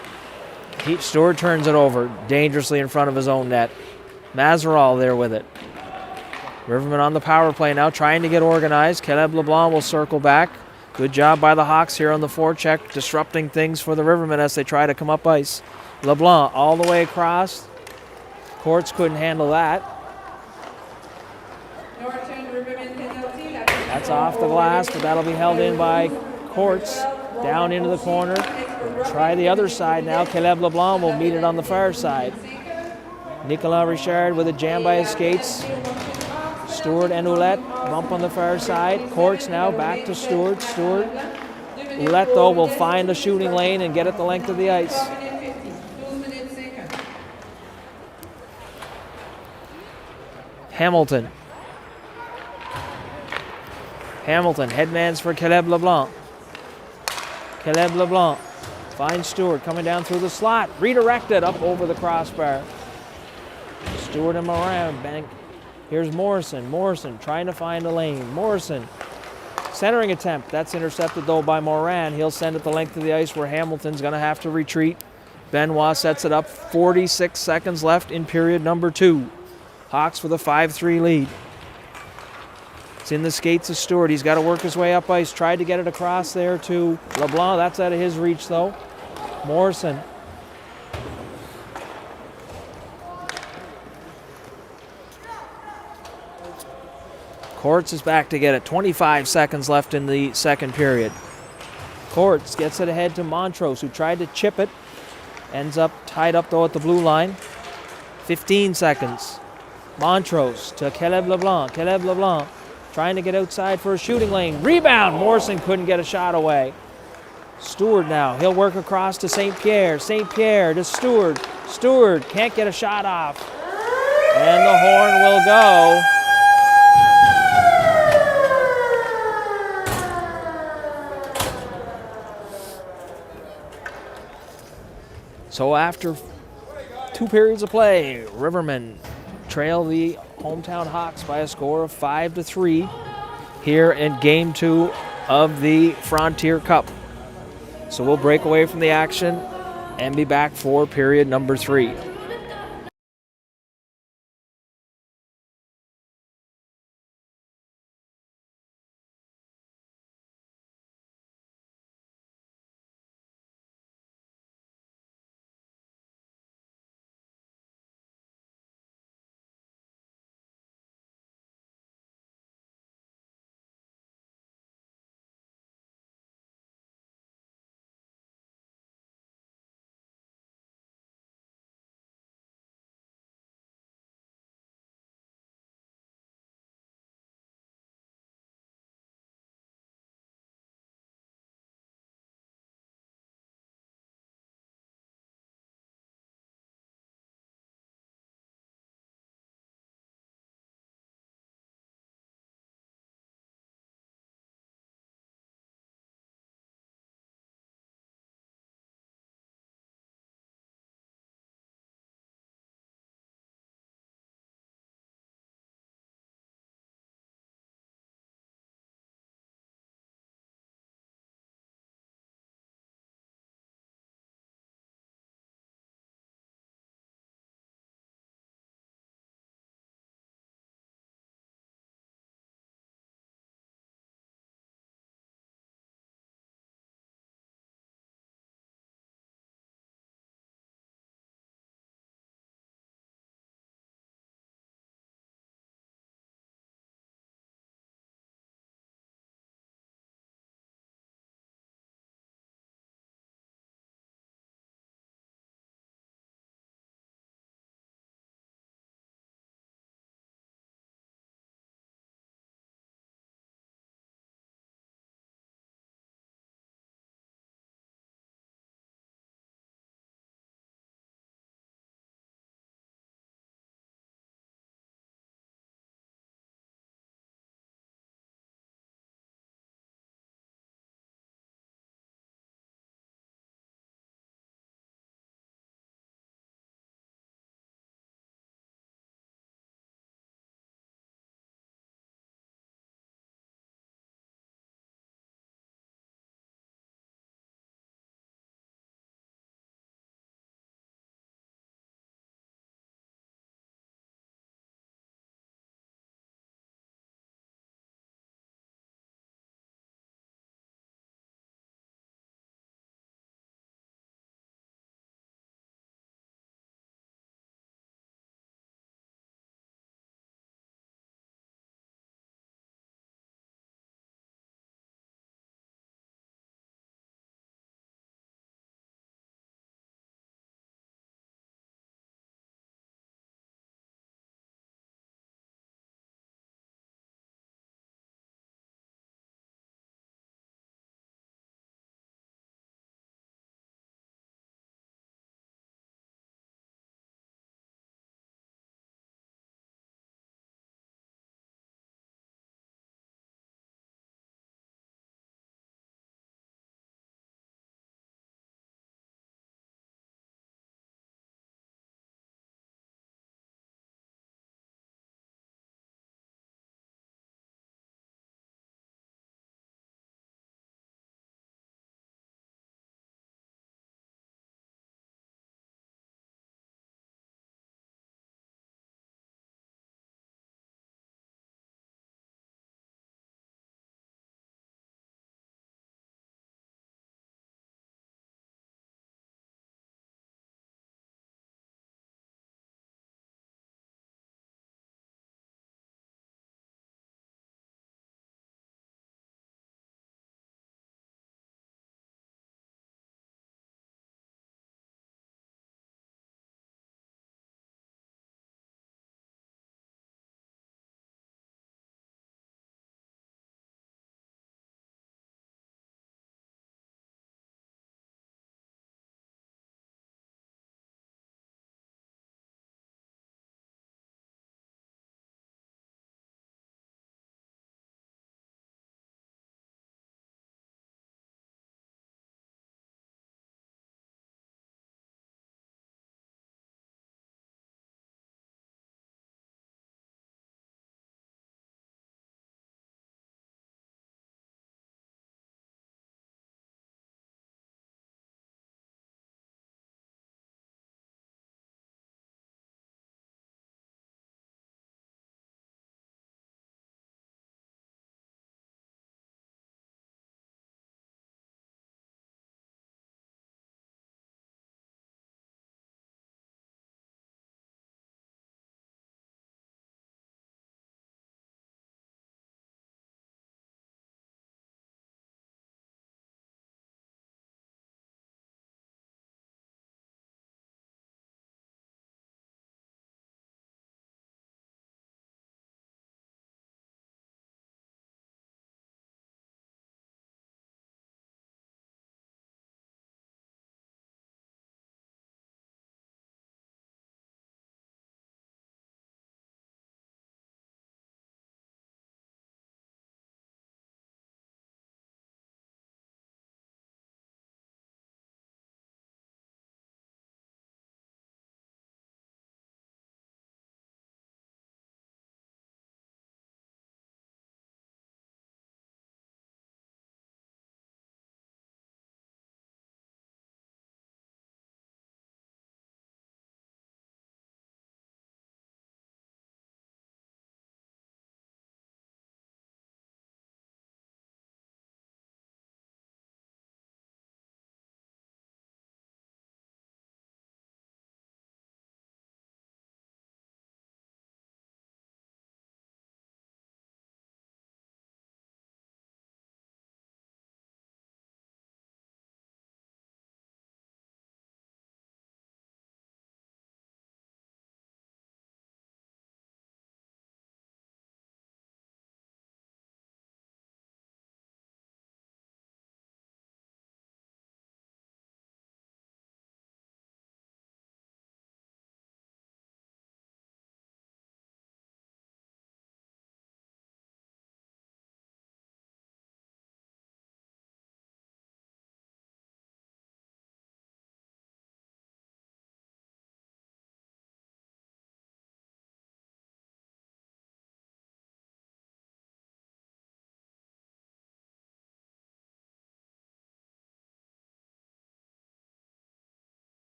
C: Stewart turns it over dangerously in front of his own net. Mazeral there with it. Riverman on the power play now, trying to get organized. Caleb LeBlanc will circle back. Good job by the Hawks here on the forecheck, disrupting things for the Rivermen as they try to come up ice. LeBlanc all the way across. Courts couldn't handle that. That's off the glass, but that'll be held in by Courts. Down into the corner. Try the other side now. Caleb LeBlanc will meet it on the far side. Nicolas Richard with a jam by his skates. Stewart and Ouellette bump on the far side. Courts now back to Stewart. Ouellette, though, will find the shooting lane and get it the length of the ice. Hamilton, headmans for Caleb LeBlanc. Caleb LeBlanc finds Stewart coming down through the slot. Redirected up over the crossbar. Stewart and Moran bank. Here's Morrison. Morrison trying to find a lane. Morrison, centering attempt. That's intercepted though by Moran. He'll send it the length of the ice where Hamilton's going to have to retreat. Benoit sets it up. 46 seconds left in period number 2. Hawks with a 5-3 lead. It's in the skates of Stewart. He's got to work his way up ice. Tried to get it across there to LeBlanc. That's out of his reach though. Morrison. Courts is back to get it. 25 seconds left in the second period. Courts gets it ahead to Montrose, who tried to chip it. Ends up tied up though at the blue line. 15 seconds. Montrose to Caleb LeBlanc. Caleb LeBlanc trying to get outside for a shooting lane. Rebound. Morrison couldn't get a shot away. Stewart now. He'll work across to St. Pierre. St. Pierre to Stewart. Stewart can't get a shot off. And the horn will go. So after 2 periods of play, Rivermen trail the hometown Hawks by a score of 5-3 here in Game 2 of the Frontier Cup. So we'll break away from the action and be back for period number 3.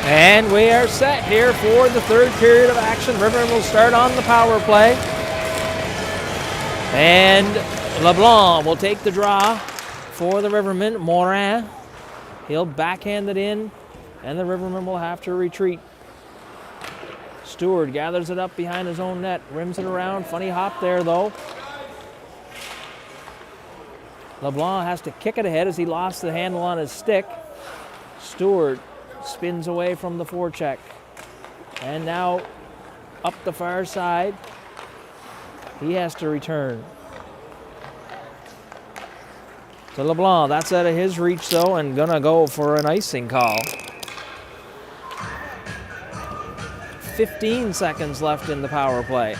C: And we are set here for the third period of action. Riverman will start on the power play. And LeBlanc will take the draw for the Rivermen. Morin, he'll backhand it in, and the Rivermen will have to retreat. Stewart gathers it up behind his own net, rims it around. Funny hop there, though. LeBlanc has to kick it ahead as he lost the handle on his stick. Stewart spins away from the forecheck. And now up the far side. He has to return. To LeBlanc, that's out of his reach though, and gonna go for an icing call. 15 seconds left in the power play.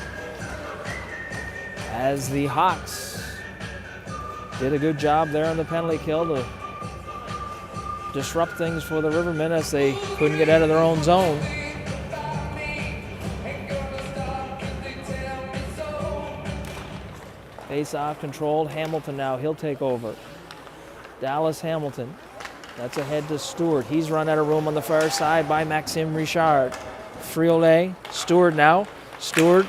C: As the Hawks did a good job there on the penalty kill to disrupt things for the Rivermen as they couldn't get out of their own zone. Face-off controlled. Hamilton now, he'll take over. Dallas Hamilton. That's ahead to Stewart. He's run out of room on the far side by Maxime Richard. Friolet. Stewart now. Stewart.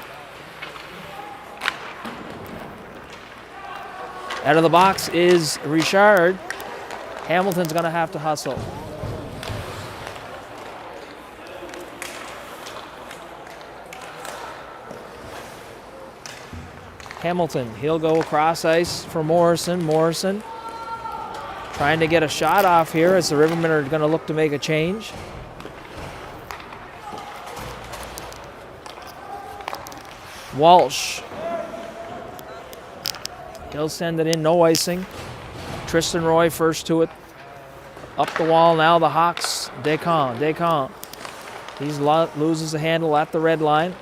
C: Out of the box is Richard. Hamilton's going to have to hustle. Hamilton, he'll go across ice for Morrison. Morrison trying to get a shot off here as the Rivermen are going to look to make a change. Walsh. He'll send it in, no icing. Tristan Roy first to it. Up the wall now, the Hawks. Descamps. He loses the handle at the red line.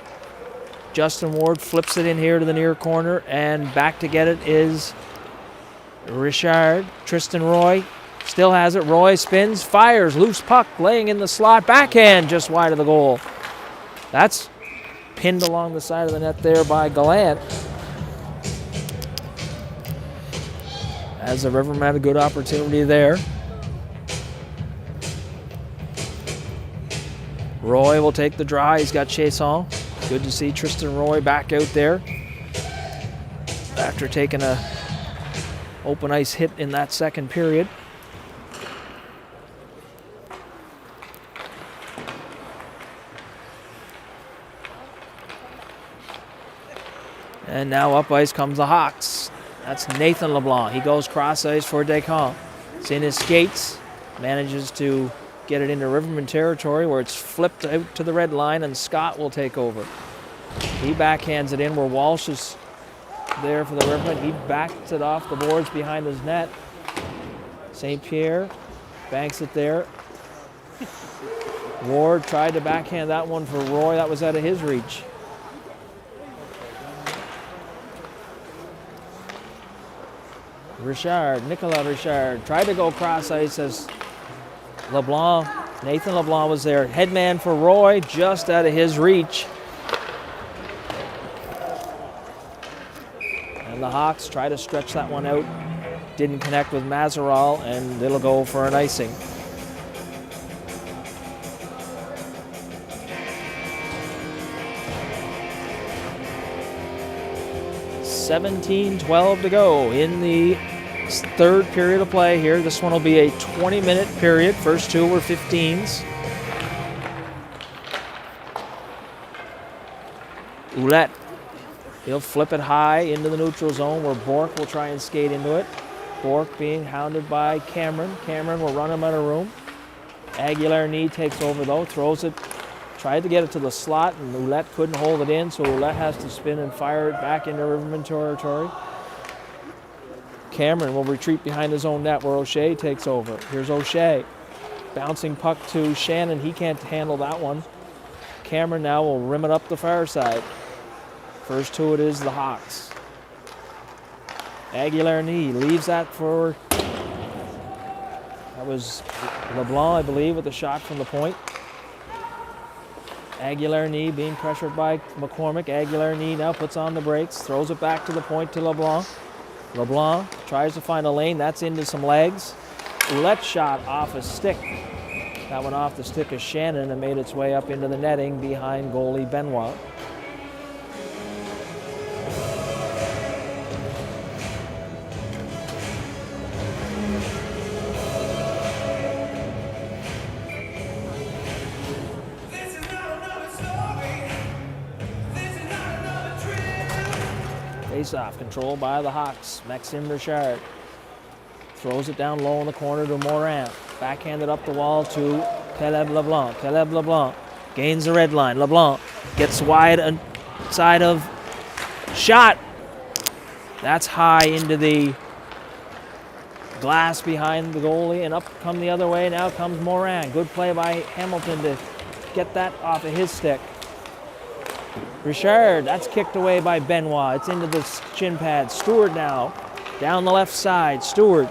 C: Justin Ward flips it in here to the near corner, and back to get it is Richard. Tristan Roy still has it. Roy spins, fires, loose puck, laying in the slot. Backhand just wide of the goal. That's pinned along the side of the net there by Gallant. As the Rivermen had a good opportunity there. Roy will take the draw. He's got Chasson. Good to see Tristan Roy back out there after taking a open ice hit in that second period. And now up ice comes the Hawks. That's Nathan LeBlanc. He goes cross ice for Descamps. It's in his skates. Manages to get it into Riverman territory where it's flipped out to the red line, and Scott will take over. He backhands it in where Walsh is there for the Riverman. He backs it off the boards behind his net. St. Pierre banks it there. Ward tried to backhand that one for Roy. That was out of his reach. Nicolas Richard tried to go cross ice as Nathan LeBlanc was there. Headman for Roy, just out of his reach. And the Hawks try to stretch that one out. Didn't connect with Mazeral, and it'll go for an icing. .17-12 to go in the third period of play here. This one will be a 20-minute period. First two were 15s. Ouellette. He'll flip it high into the neutral zone where Bork will try and skate into it. Bork being hounded by Cameron. Cameron will run him out of room. Aguilar-Knee takes over though, throws it, tried to get it to the slot, and Ouellette couldn't hold it in, so Ouellette has to spin and fire it back into Riverman territory. Cameron will retreat behind his own net where O'Shea takes over. Here's O'Shea. Bouncing puck to Shannon. He can't handle that one. Cameron now will rim it up the far side. First to it is the Hawks. Aguilar-Knee leaves that for... That was LeBlanc, I believe, with a shot from the point. Aguilar-Knee being pressured by McCormick. Aguilar-Knee now puts on the brakes, throws it back to the point to LeBlanc. LeBlanc tries to find a lane. That's into some legs. Ouellette's shot off his stick. That went off the stick of Shannon and made its way up into the netting behind goalie Benoit. Face-off controlled by the Hawks. Maxime Richard throws it down low in the corner to Morin. Backhanded up the wall to Caleb LeBlanc. Caleb LeBlanc gains the red line. LeBlanc gets wide side of shot. That's high into the glass behind the goalie and up come the other way. Now comes Morin. Good play by Hamilton to get that off of his stick. Richard, that's kicked away by Benoit. It's into the shin pad. Stewart now down the left side. Stewart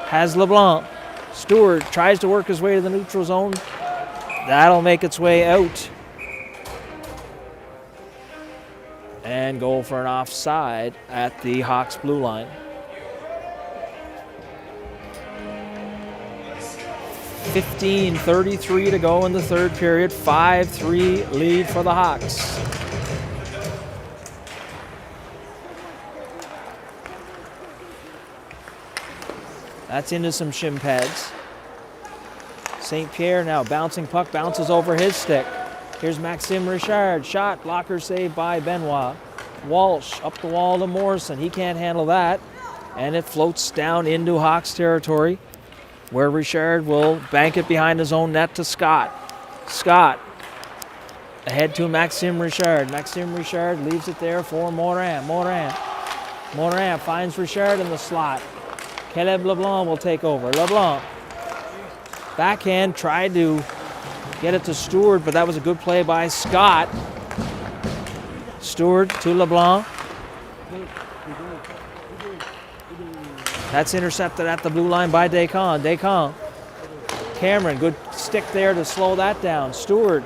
C: has LeBlanc. Stewart tries to work his way to the neutral zone. That'll make its way out. And goal for an offside at the Hawks blue line. 15:33 to go in the third period. 5-3 lead for the Hawks. That's into some shin pads. St. Pierre now bouncing puck, bounces over his stick. Here's Maxime Richard. Shot, blocker saved by Benoit. Walsh up the wall to Morrison. He can't handle that. And it floats down into Hawks territory, where Richard will bank it behind his own net to Scott. Scott ahead to Maxime Richard. Maxime Richard leaves it there for Morin. Morin finds Richard in the slot. Caleb LeBlanc will take over. LeBlanc, backhand, tried to get it to Stewart, but that was a good play by Scott. Stewart to LeBlanc. That's intercepted at the blue line by Descamps. Descamps. Cameron, good stick there to slow that down. Stewart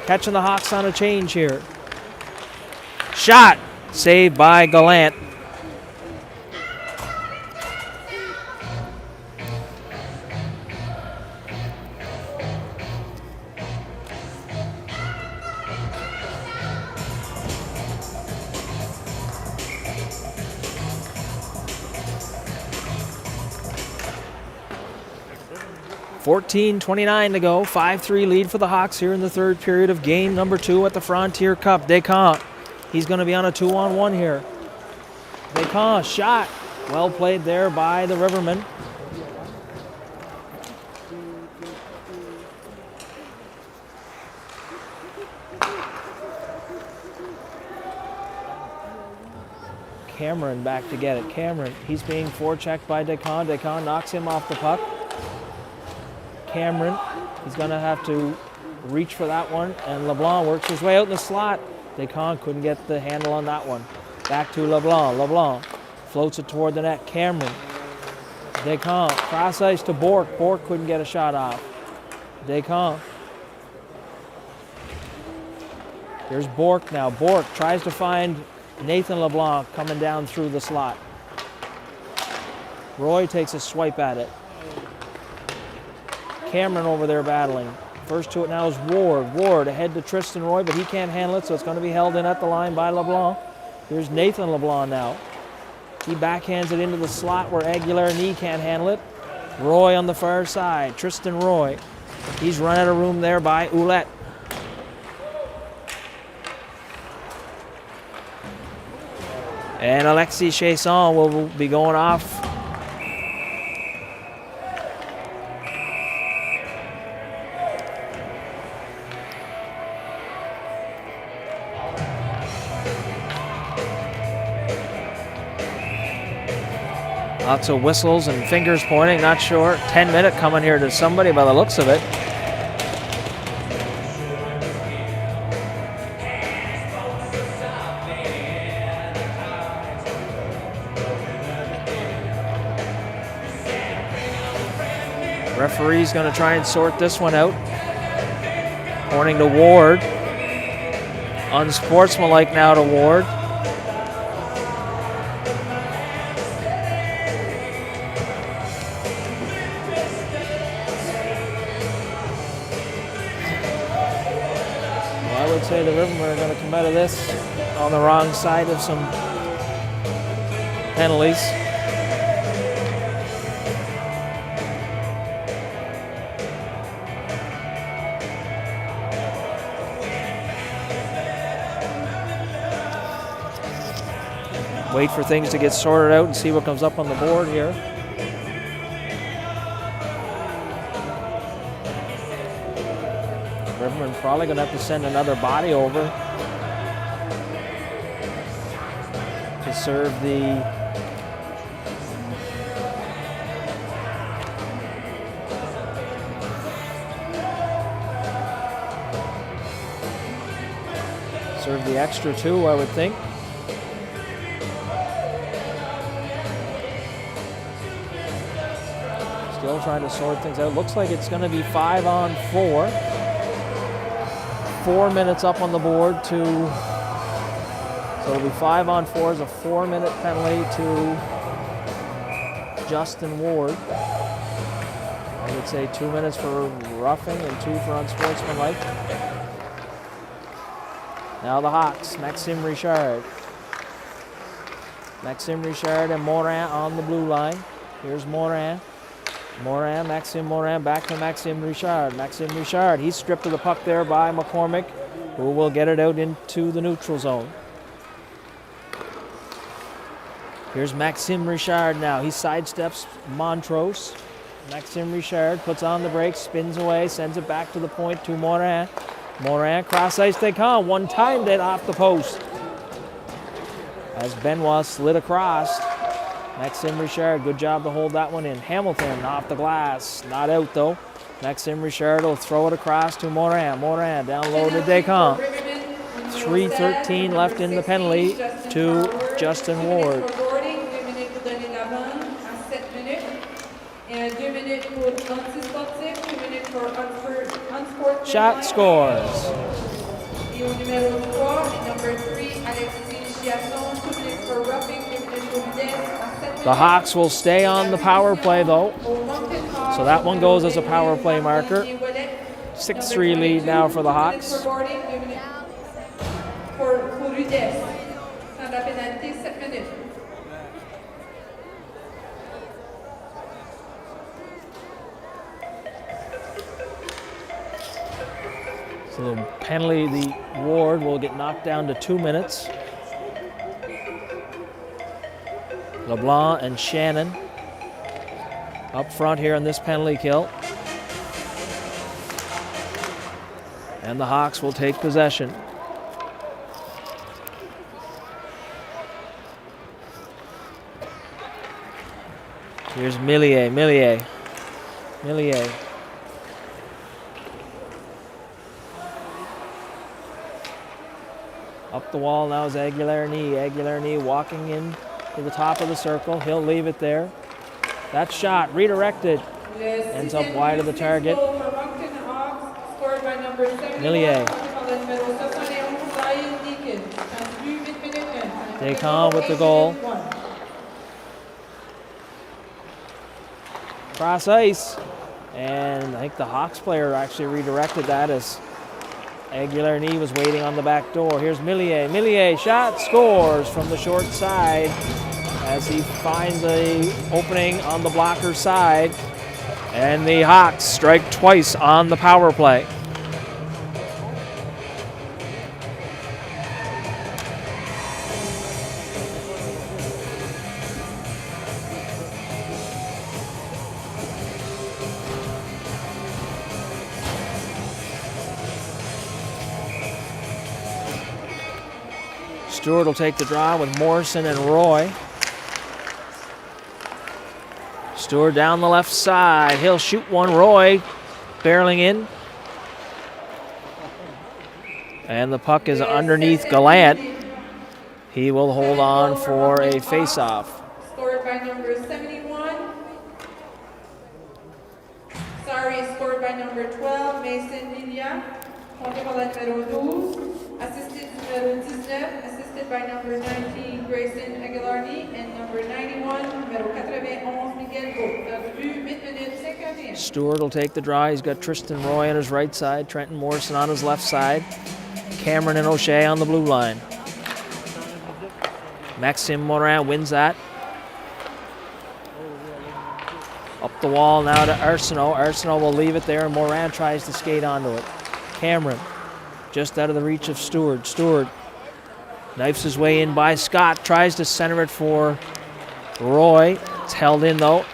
C: catching the Hawks on a change here. Shot, saved by Gallant. .29 to go. 5-3 lead for the Hawks here in the third period of game number 2 at the Frontier Cup. Descamps, he's going to be on a 2-on-1 here. Descamps, shot. Well played there by the Rivermen. Cameron back to get it. Cameron, he's being forechecked by Descamps. Descamps knocks him off the puck. Cameron, he's going to have to reach for that one, and LeBlanc works his way out in the slot. Descamps couldn't get the handle on that one. Back to LeBlanc. LeBlanc floats it toward the net. Cameron. Descamps, cross ice to Bourque. Bourque couldn't get a shot off. Descamps. Here's Bourque now. Bourque tries to find Nathan LeBlanc coming down through the slot. Roy takes a swipe at it. Cameron over there battling. First to it now is Ward. Ward ahead to Tristan Roy, but he can't handle it, so it's going to be held in at the line by LeBlanc. Here's Nathan LeBlanc now. He backhands it into the slot where Aguilar-Knee can't handle it. Roy on the far side. Tristan Roy. He's run out of room there by Ouellette. And Alexis Chasson will be going off. Lots of whistles and fingers pointing, not sure. 10-minute coming here to somebody by the looks of it. Referee's going to try and sort this one out. Pointing to Ward. Unsportsmanlike now to Ward. are going to come out of this on the wrong side of some penalties. Wait for things to get sorted out and see what comes up on the board here. Riverman probably going to have to send another body over to serve the extra two, I would think. Still trying to sort things out. Looks like it's going to be 5-on-4. 4 minutes up on the board to, so it'll be 5-on-4 as a 4-minute penalty to Justin Ward. I would say 2 minutes for roughing and 2 for unsportsmanlike. Now the Hawks, Maxime Richard. Maxime Richard and Morin on the blue line. Here's Morin. Maxime Morin, back to Maxime Richard. Maxime Richard, he's stripped of the puck there by McCormick, who will get it out into the neutral zone. Here's Maxime Richard now. He sidesteps Montrose. Maxime Richard puts on the brakes, spins away, sends it back to the point to Morin. Morin, cross ice they come. One-timed it off the post. As Benoit slid across. Maxime Richard, good job to hold that one in. Hamilton off the glass, not out though. Maxime Richard will throw it across to Morin. Morin down low to Descamps. 3:13 left in the penalty to Justin Ward. Shot scores. The Hawks will stay on the power play though. So that one goes as a power play marker. 6-3 lead now for the Hawks. So the penalty, the Ward will get knocked down to 2 minutes. LeBlanc and Shannon up front here in this penalty kill. And the Hawks will take possession. Here's Millier. Up the wall now is Aguilar-Knee walking in to the top of the circle. He'll leave it there. That shot redirected. Ends up wide of the target. Millier. Descamps with the goal. Cross ice. And I think the Hawks player actually redirected that as Aguilar-Knee was waiting on the back door. Here's Millier. Millier shot, scores from the short side as he finds a opening on the blocker side. And the Hawks strike twice on the power play. Stewart will take the draw with Morrison and Roy. Stewart down the left side. He'll shoot one. Roy barreling in. And the puck is underneath Gallant. He will hold on for a face-off.
D: Scored by number 71. Scored by number 12, Mason Lilia. Compté par la numéro 12. Assisted numéro 19. Assisted by number 19, Grayson Aguilar-Knee. And number 91, numéro 91, Miguel Gault. 8 minutes 51.
C: Stewart will take the draw. He's got Tristan Roy on his right side, Trenton Morrison on his left side. Cameron and O'Shea on the blue line. Maxime Morin wins that. Up the wall now to Arsenault. Arsenault will leave it there, and Morin tries to skate onto it. Cameron just out of the reach of Stewart. Stewart knifes his way in by Scott, tries to center it for Roy. It's held in though.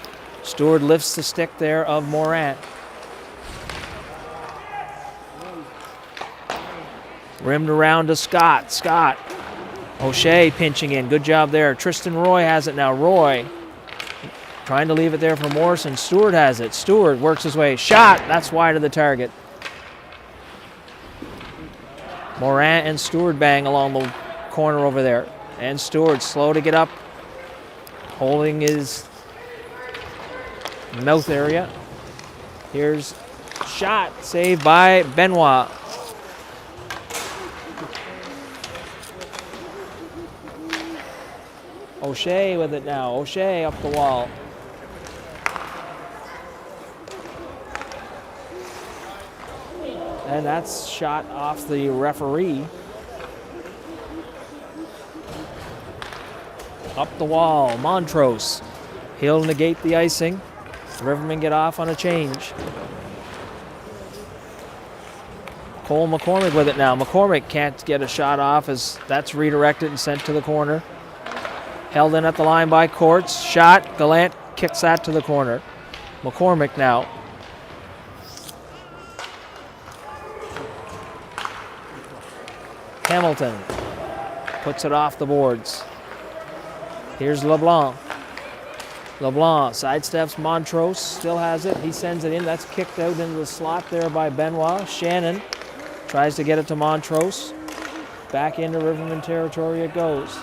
C: Stewart lifts the stick there of Morin. Rimmed around to Scott. Scott. O'Shea pinching in. Good job there. Tristan Roy has it now. Roy trying to leave it there for Morrison. Stewart has it. Stewart works his way. Shot. That's wide of the target. Morin and Stewart bang along the corner over there. And Stewart slow to get up. Holding his mouth area. Here's shot. Saved by Benoit. O'Shea with it now. O'Shea up the wall. And that's shot off the referee. Up the wall, Montrose. He'll negate the icing. Rivermen get off on a change. Cole McCormick with it now. McCormick can't get a shot off as that's redirected and sent to the corner. Held in at the line by Courts. Shot. Gallant kicks that to the corner. McCormick now. Hamilton puts it off the boards. Here's LeBlanc. LeBlanc sidesteps Montrose. Still has it. He sends it in. That's kicked out into the slot there by Benoit. Shannon tries to get it to Montrose. Back into Riverman territory it goes.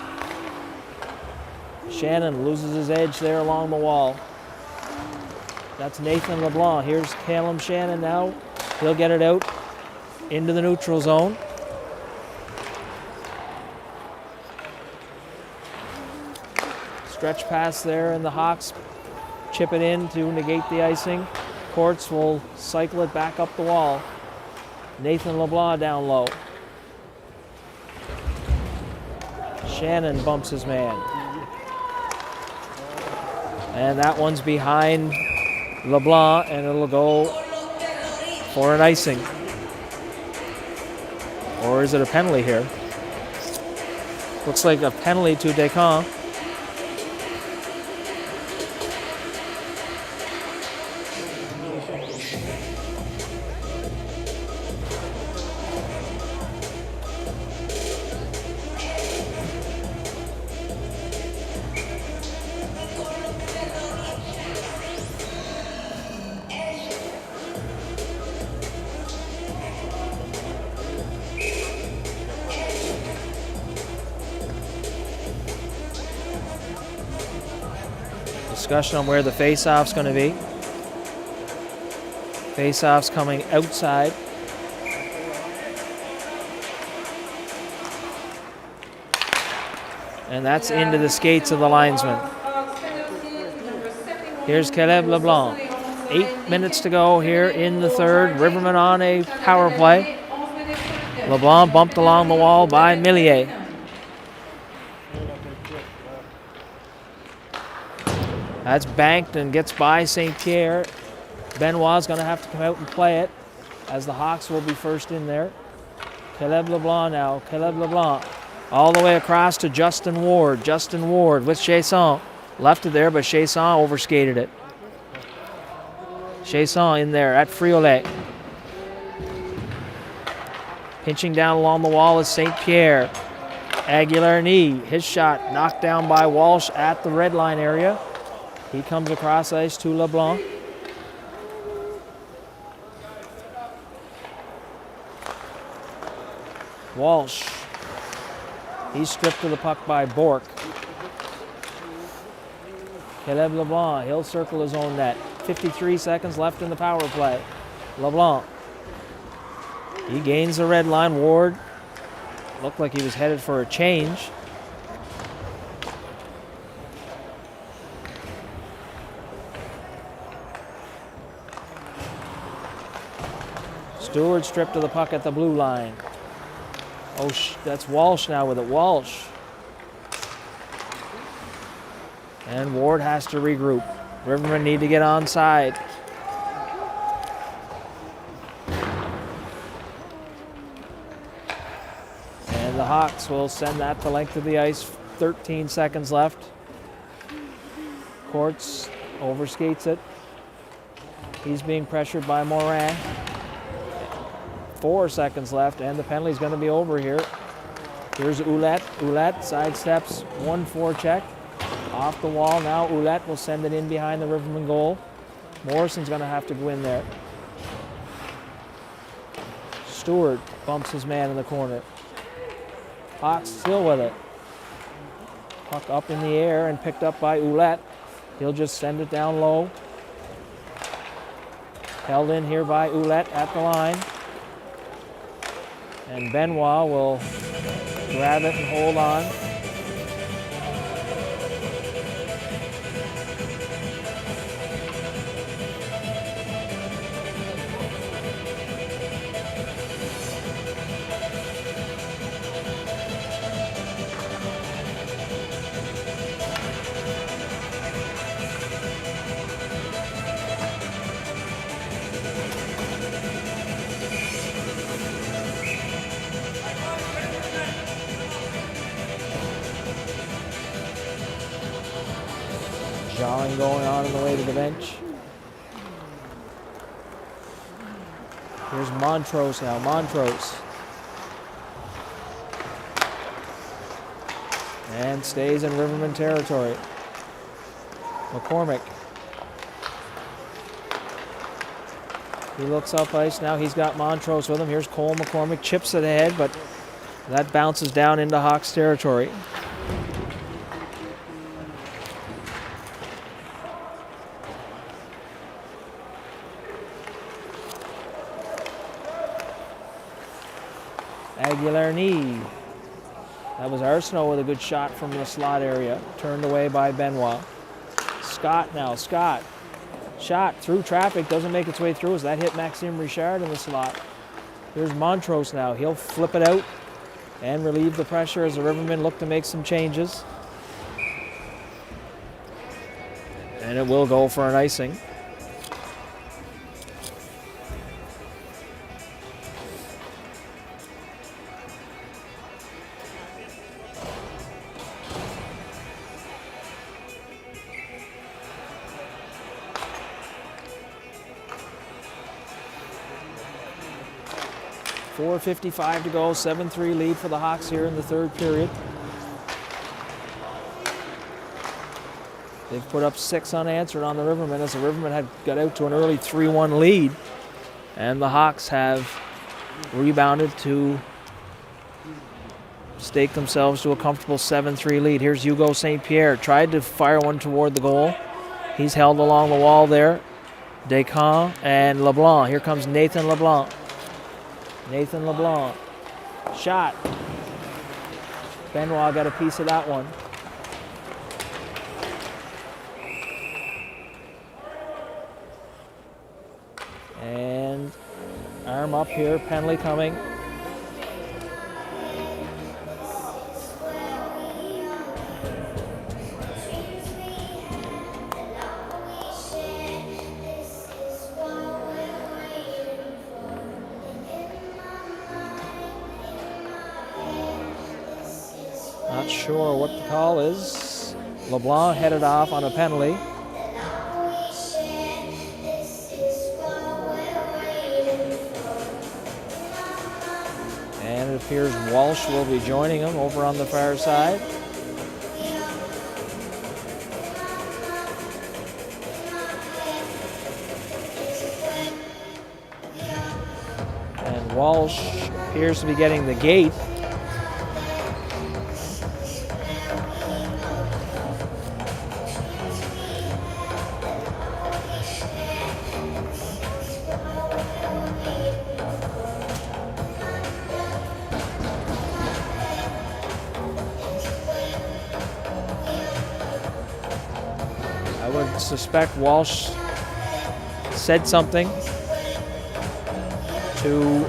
C: Shannon loses his edge there along the wall. That's Nathan LeBlanc. Here's Callum Shannon now. He'll get it out into the neutral zone. Stretch pass there, and the Hawks chip it in to negate the icing. Courts will cycle it back up the wall. Nathan LeBlanc down low. Shannon bumps his man. And that one's behind LeBlanc, and it'll go for an icing. Or is it a penalty here? Looks like a penalty to Descamps. Discussion on where the face-off's going to be. Face-off's coming outside. And that's into the skates of the linesman. Here's Caleb LeBlanc. 8 minutes to go here in the third. Riverman on a power play. LeBlanc bumped along the wall by Millier. That's banked and gets by St. Pierre. Benoit's going to have to come out and play it as the Hawks will be first in there. Caleb LeBlanc now. Caleb LeBlanc all the way across to Justin Ward. Justin Ward with Chasson. Left it there, but Chasson overskated it. Chasson in there at Friolet. Pinching down along the wall is St. Pierre. Aguilar knee. His shot knocked down by Walsh at the red line area. He comes across ice to LeBlanc. Walsh. He's stripped of the puck by Bork. Caleb LeBlanc, he'll circle his own net. 53 seconds left in the power play. LeBlanc. He gains the red line. Ward looked like he was headed for a change. Stewart stripped of the puck at the blue line. Oh, that's Walsh now with it. Walsh. And Ward has to regroup. Rivermen need to get onside. And the Hawks will send that the length of the ice. 13 seconds left. Courts overskates it. He's being pressured by Morin. 4 seconds left, and the penalty's going to be over here. Here's Ouellette. Ouellette sidesteps 1-4 check. Off the wall now. Ouellette will send it in behind the Riverman goal. Morrison's going to have to go in there. Stewart bumps his man in the corner. Hawks still with it. Puck up in the air and picked up by Ouellette. He'll just send it down low. Held in here by Ouellette at the line. And Benoit will grab it and hold on. Jawing going on the way to the bench. Here's Montrose now. Montrose. And stays in Riverman territory. McCormick. He looks up ice now. He's got Montrose with him. Here's Cole McCormick. Chips it ahead, but that bounces down into Hawks territory. Aguilar-Knee. That was Arsenault with a good shot from the slot area. Turned away by Benoit. Scott now. Scott. Shot through traffic. Doesn't make its way through as that hit Maxime Richard in the slot. Here's Montrose now. He'll flip it out and relieve the pressure as the Rivermen look to make some changes. And it will go for an icing. .4:55 to go, 7-3 lead for the Hawks here in the third period. They've put up 6 unanswered on the Rivermen as the Rivermen had got out to an early 3-1 lead. And the Hawks have rebounded to stake themselves to a comfortable 7-3 lead. Here's Hugo St. Pierre. Tried to fire one toward the goal. He's held along the wall there. Descamps and LeBlanc. Here comes Nathan LeBlanc. Nathan LeBlanc. Shot. Benoit got a piece of that one. And arm up here, penalty coming. Not sure what the call is. LeBlanc headed off on a penalty. And it appears Walsh will be joining him over on the far side. And Walsh appears to be getting the gate. I would suspect Walsh said something to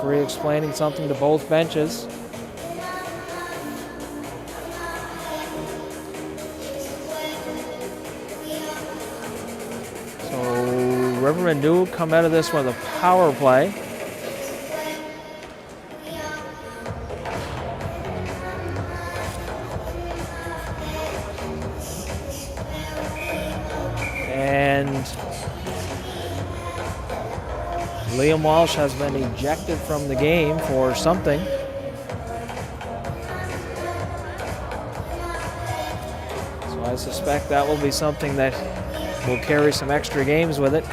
C: Referee explaining something to both benches. So Rivermen do come out of this with a power play. And Liam Walsh has been ejected from the game for something. So I suspect that will be something that will carry some extra games with it.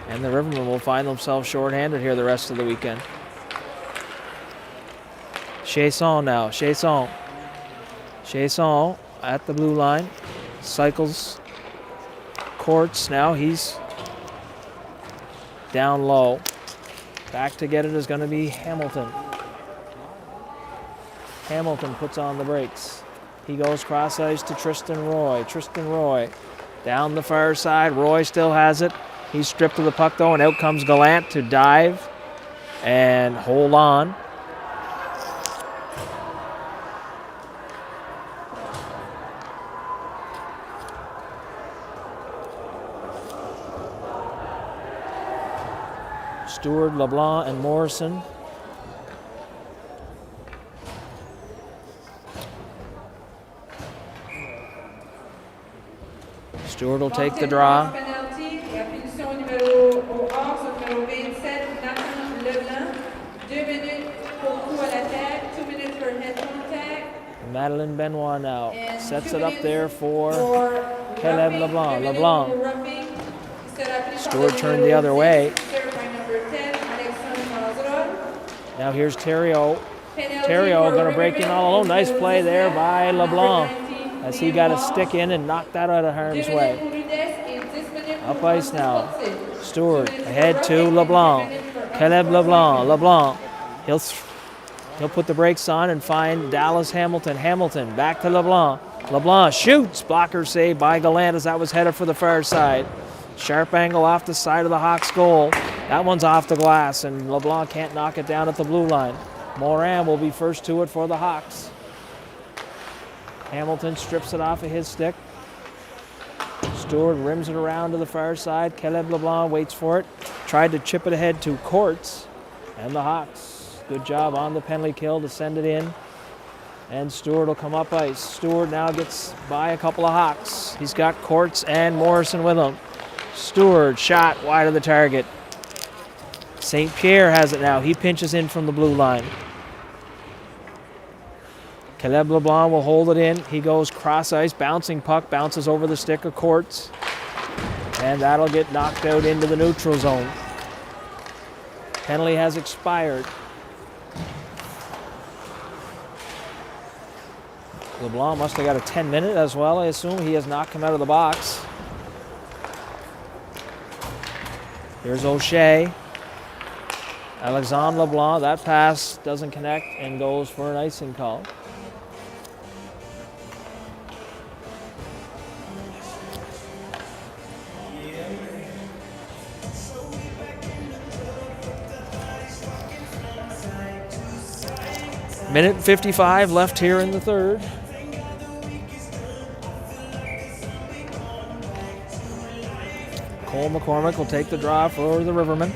C: And the Rivermen will find themselves shorthanded here the rest of the weekend. Chasson now, Chasson. Chasson at the blue line. Cycles courts now. He's down low. Back to get it is going to be Hamilton. Hamilton puts on the brakes. He goes cross ice to Tristan Roy. Tristan Roy down the far side. Roy still has it. He's stripped of the puck though, and out comes Gallant to dive and hold on. Stewart, LeBlanc, and Morrison. Stewart will take the draw.
D: Penalty, la punition numéro au hors sur numéro 27, Nathan Leblanc. 2 minutes pour coup à la tête, 2 minutes for head contact.
C: Madeleine Benoit now
D: And
C: sets
D: 2
C: it up there for
D: for
C: Caleb
D: roughing,
C: LeBlanc.
D: 2 minutes
C: LeBlanc.
D: for roughing.
C: Stewart turned the other way.
D: Served by number 10, Alexandre Mazurol.
C: Now here's Theriault.
D: Penalty
C: Theriault
D: for
C: going to break in all alone. Nice play there by LeBlanc as he got a stick in and knocked that out of harm's way. Up ice now. Stewart ahead to LeBlanc. Caleb LeBlanc. LeBlanc. He'll put the brakes on and find Dallas Hamilton. Hamilton back to LeBlanc. LeBlanc shoots. Blocker save by Gallant as that was headed for the far side. Sharp angle off the side of the Hawks goal. That one's off the glass and LeBlanc can't knock it down at the blue line. Moran will be first to it for the Hawks. Hamilton strips it off of his stick. Stewart rims it around to the far side. Caleb LeBlanc waits for it. Tried to chip it ahead to Courts. And the Hawks, good job on the penalty kill to send it in. And Stewart will come up ice. Stewart now gets by a couple of Hawks. He's got Courts and Morrison with him. Stewart shot wide of the target. St. Pierre has it now. He pinches in from the blue line. Caleb LeBlanc will hold it in. He goes cross ice, bouncing puck, bounces over the stick of Courts. And that'll get knocked out into the neutral zone. Penalty has expired. LeBlanc must have got a 10-minute as well, I assume. He has not come out of the box. Here's O'Shea. Alexandre LeBlanc, that pass doesn't connect and goes for an icing call. Minute 55 left here in the third. Cole McCormick will take the draw for the Rivermen.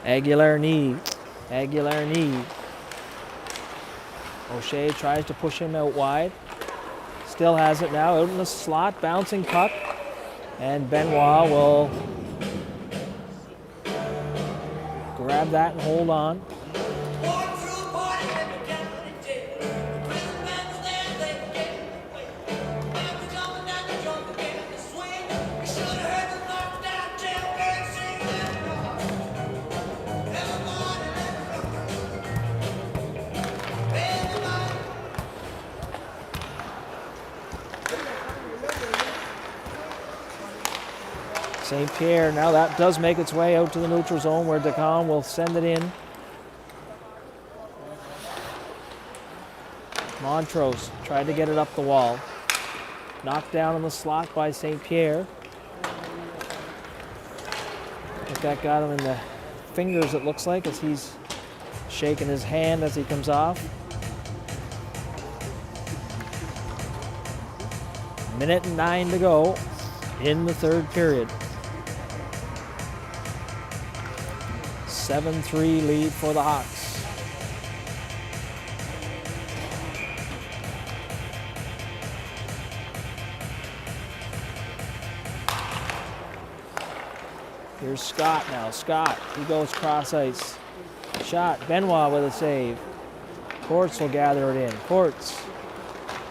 C: Aguilar knee. O'Shea tries to push him out wide. Still has it now out in the slot, bouncing puck. And Benoit will grab that and hold on. St. Pierre, now that does make its way out to the neutral zone where Decon will send it in. Montrose tried to get it up the wall. Knocked down in the slot by St. Pierre. But that got him in the fingers, it looks like, as he's shaking his hand as he comes off. Minute and 9 to go in the third period. 7-3 lead for the Hawks. Here's Scott now. Scott, he goes cross ice. Shot. Benoit with a save. Courts will gather it in. Courts.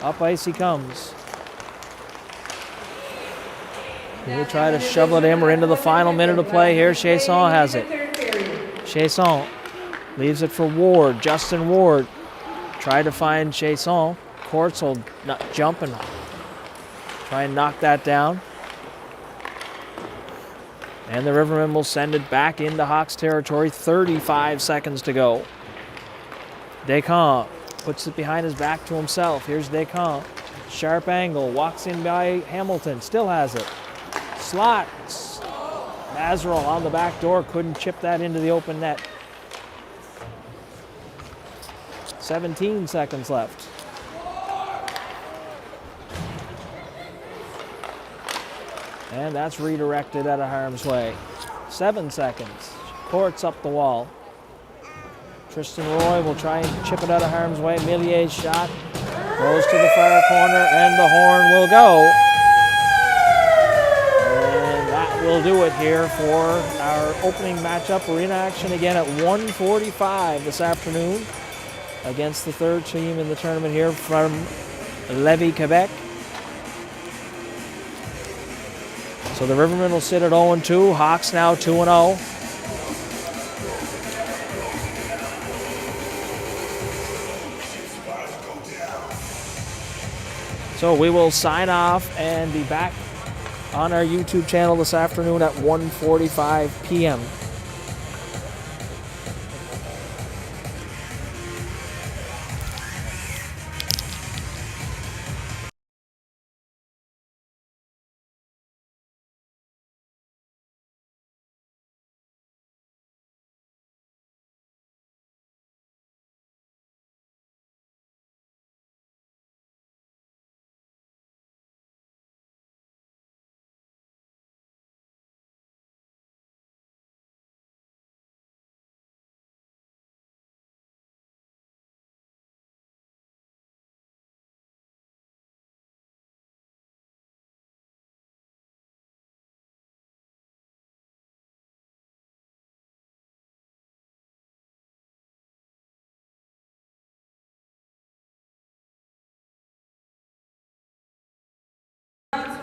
C: Up ice he comes. They try to shovel it in. We're into the final minute of play here. Chasson has it. Chasson leaves it for Ward. Justin Ward tried to find Chasson. Courts will jump and try and knock that down. And the Rivermen will send it back into Hawks territory. 35 seconds to go. Descamps puts it behind his back to himself. Here's Descamps. Sharp angle. Walks in by Hamilton. Still has it. Slots. Mazerel on the back door. Couldn't chip that into the open net. 17 seconds left. And that's redirected out of harm's way. 7 seconds. Courts up the wall. Tristan Roy will try and chip it out of harm's way. Millier's shot goes to the far corner, and the horn will go. And that will do it here for our opening matchup. We're in action again at 1:45 this afternoon against the third team in the tournament here from Lévis, Quebec. So the Rivermen will sit at 0-2. Hawks now 2-0. So we will sign off and be back on our YouTube channel this afternoon at 1:45 p.m.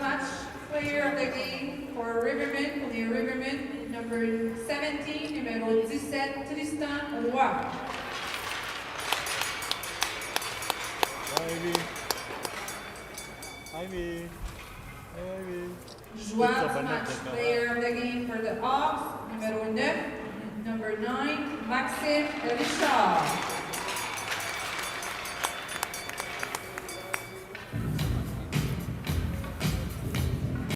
D: Match player of the game for Rivermen, pour les Rivermen, number 17, numéro 17, Tristan Roy.
B: Ivy.
D: Joueur du match, player of the game for the Hawks, numéro 9, number 9, Maxime Richard.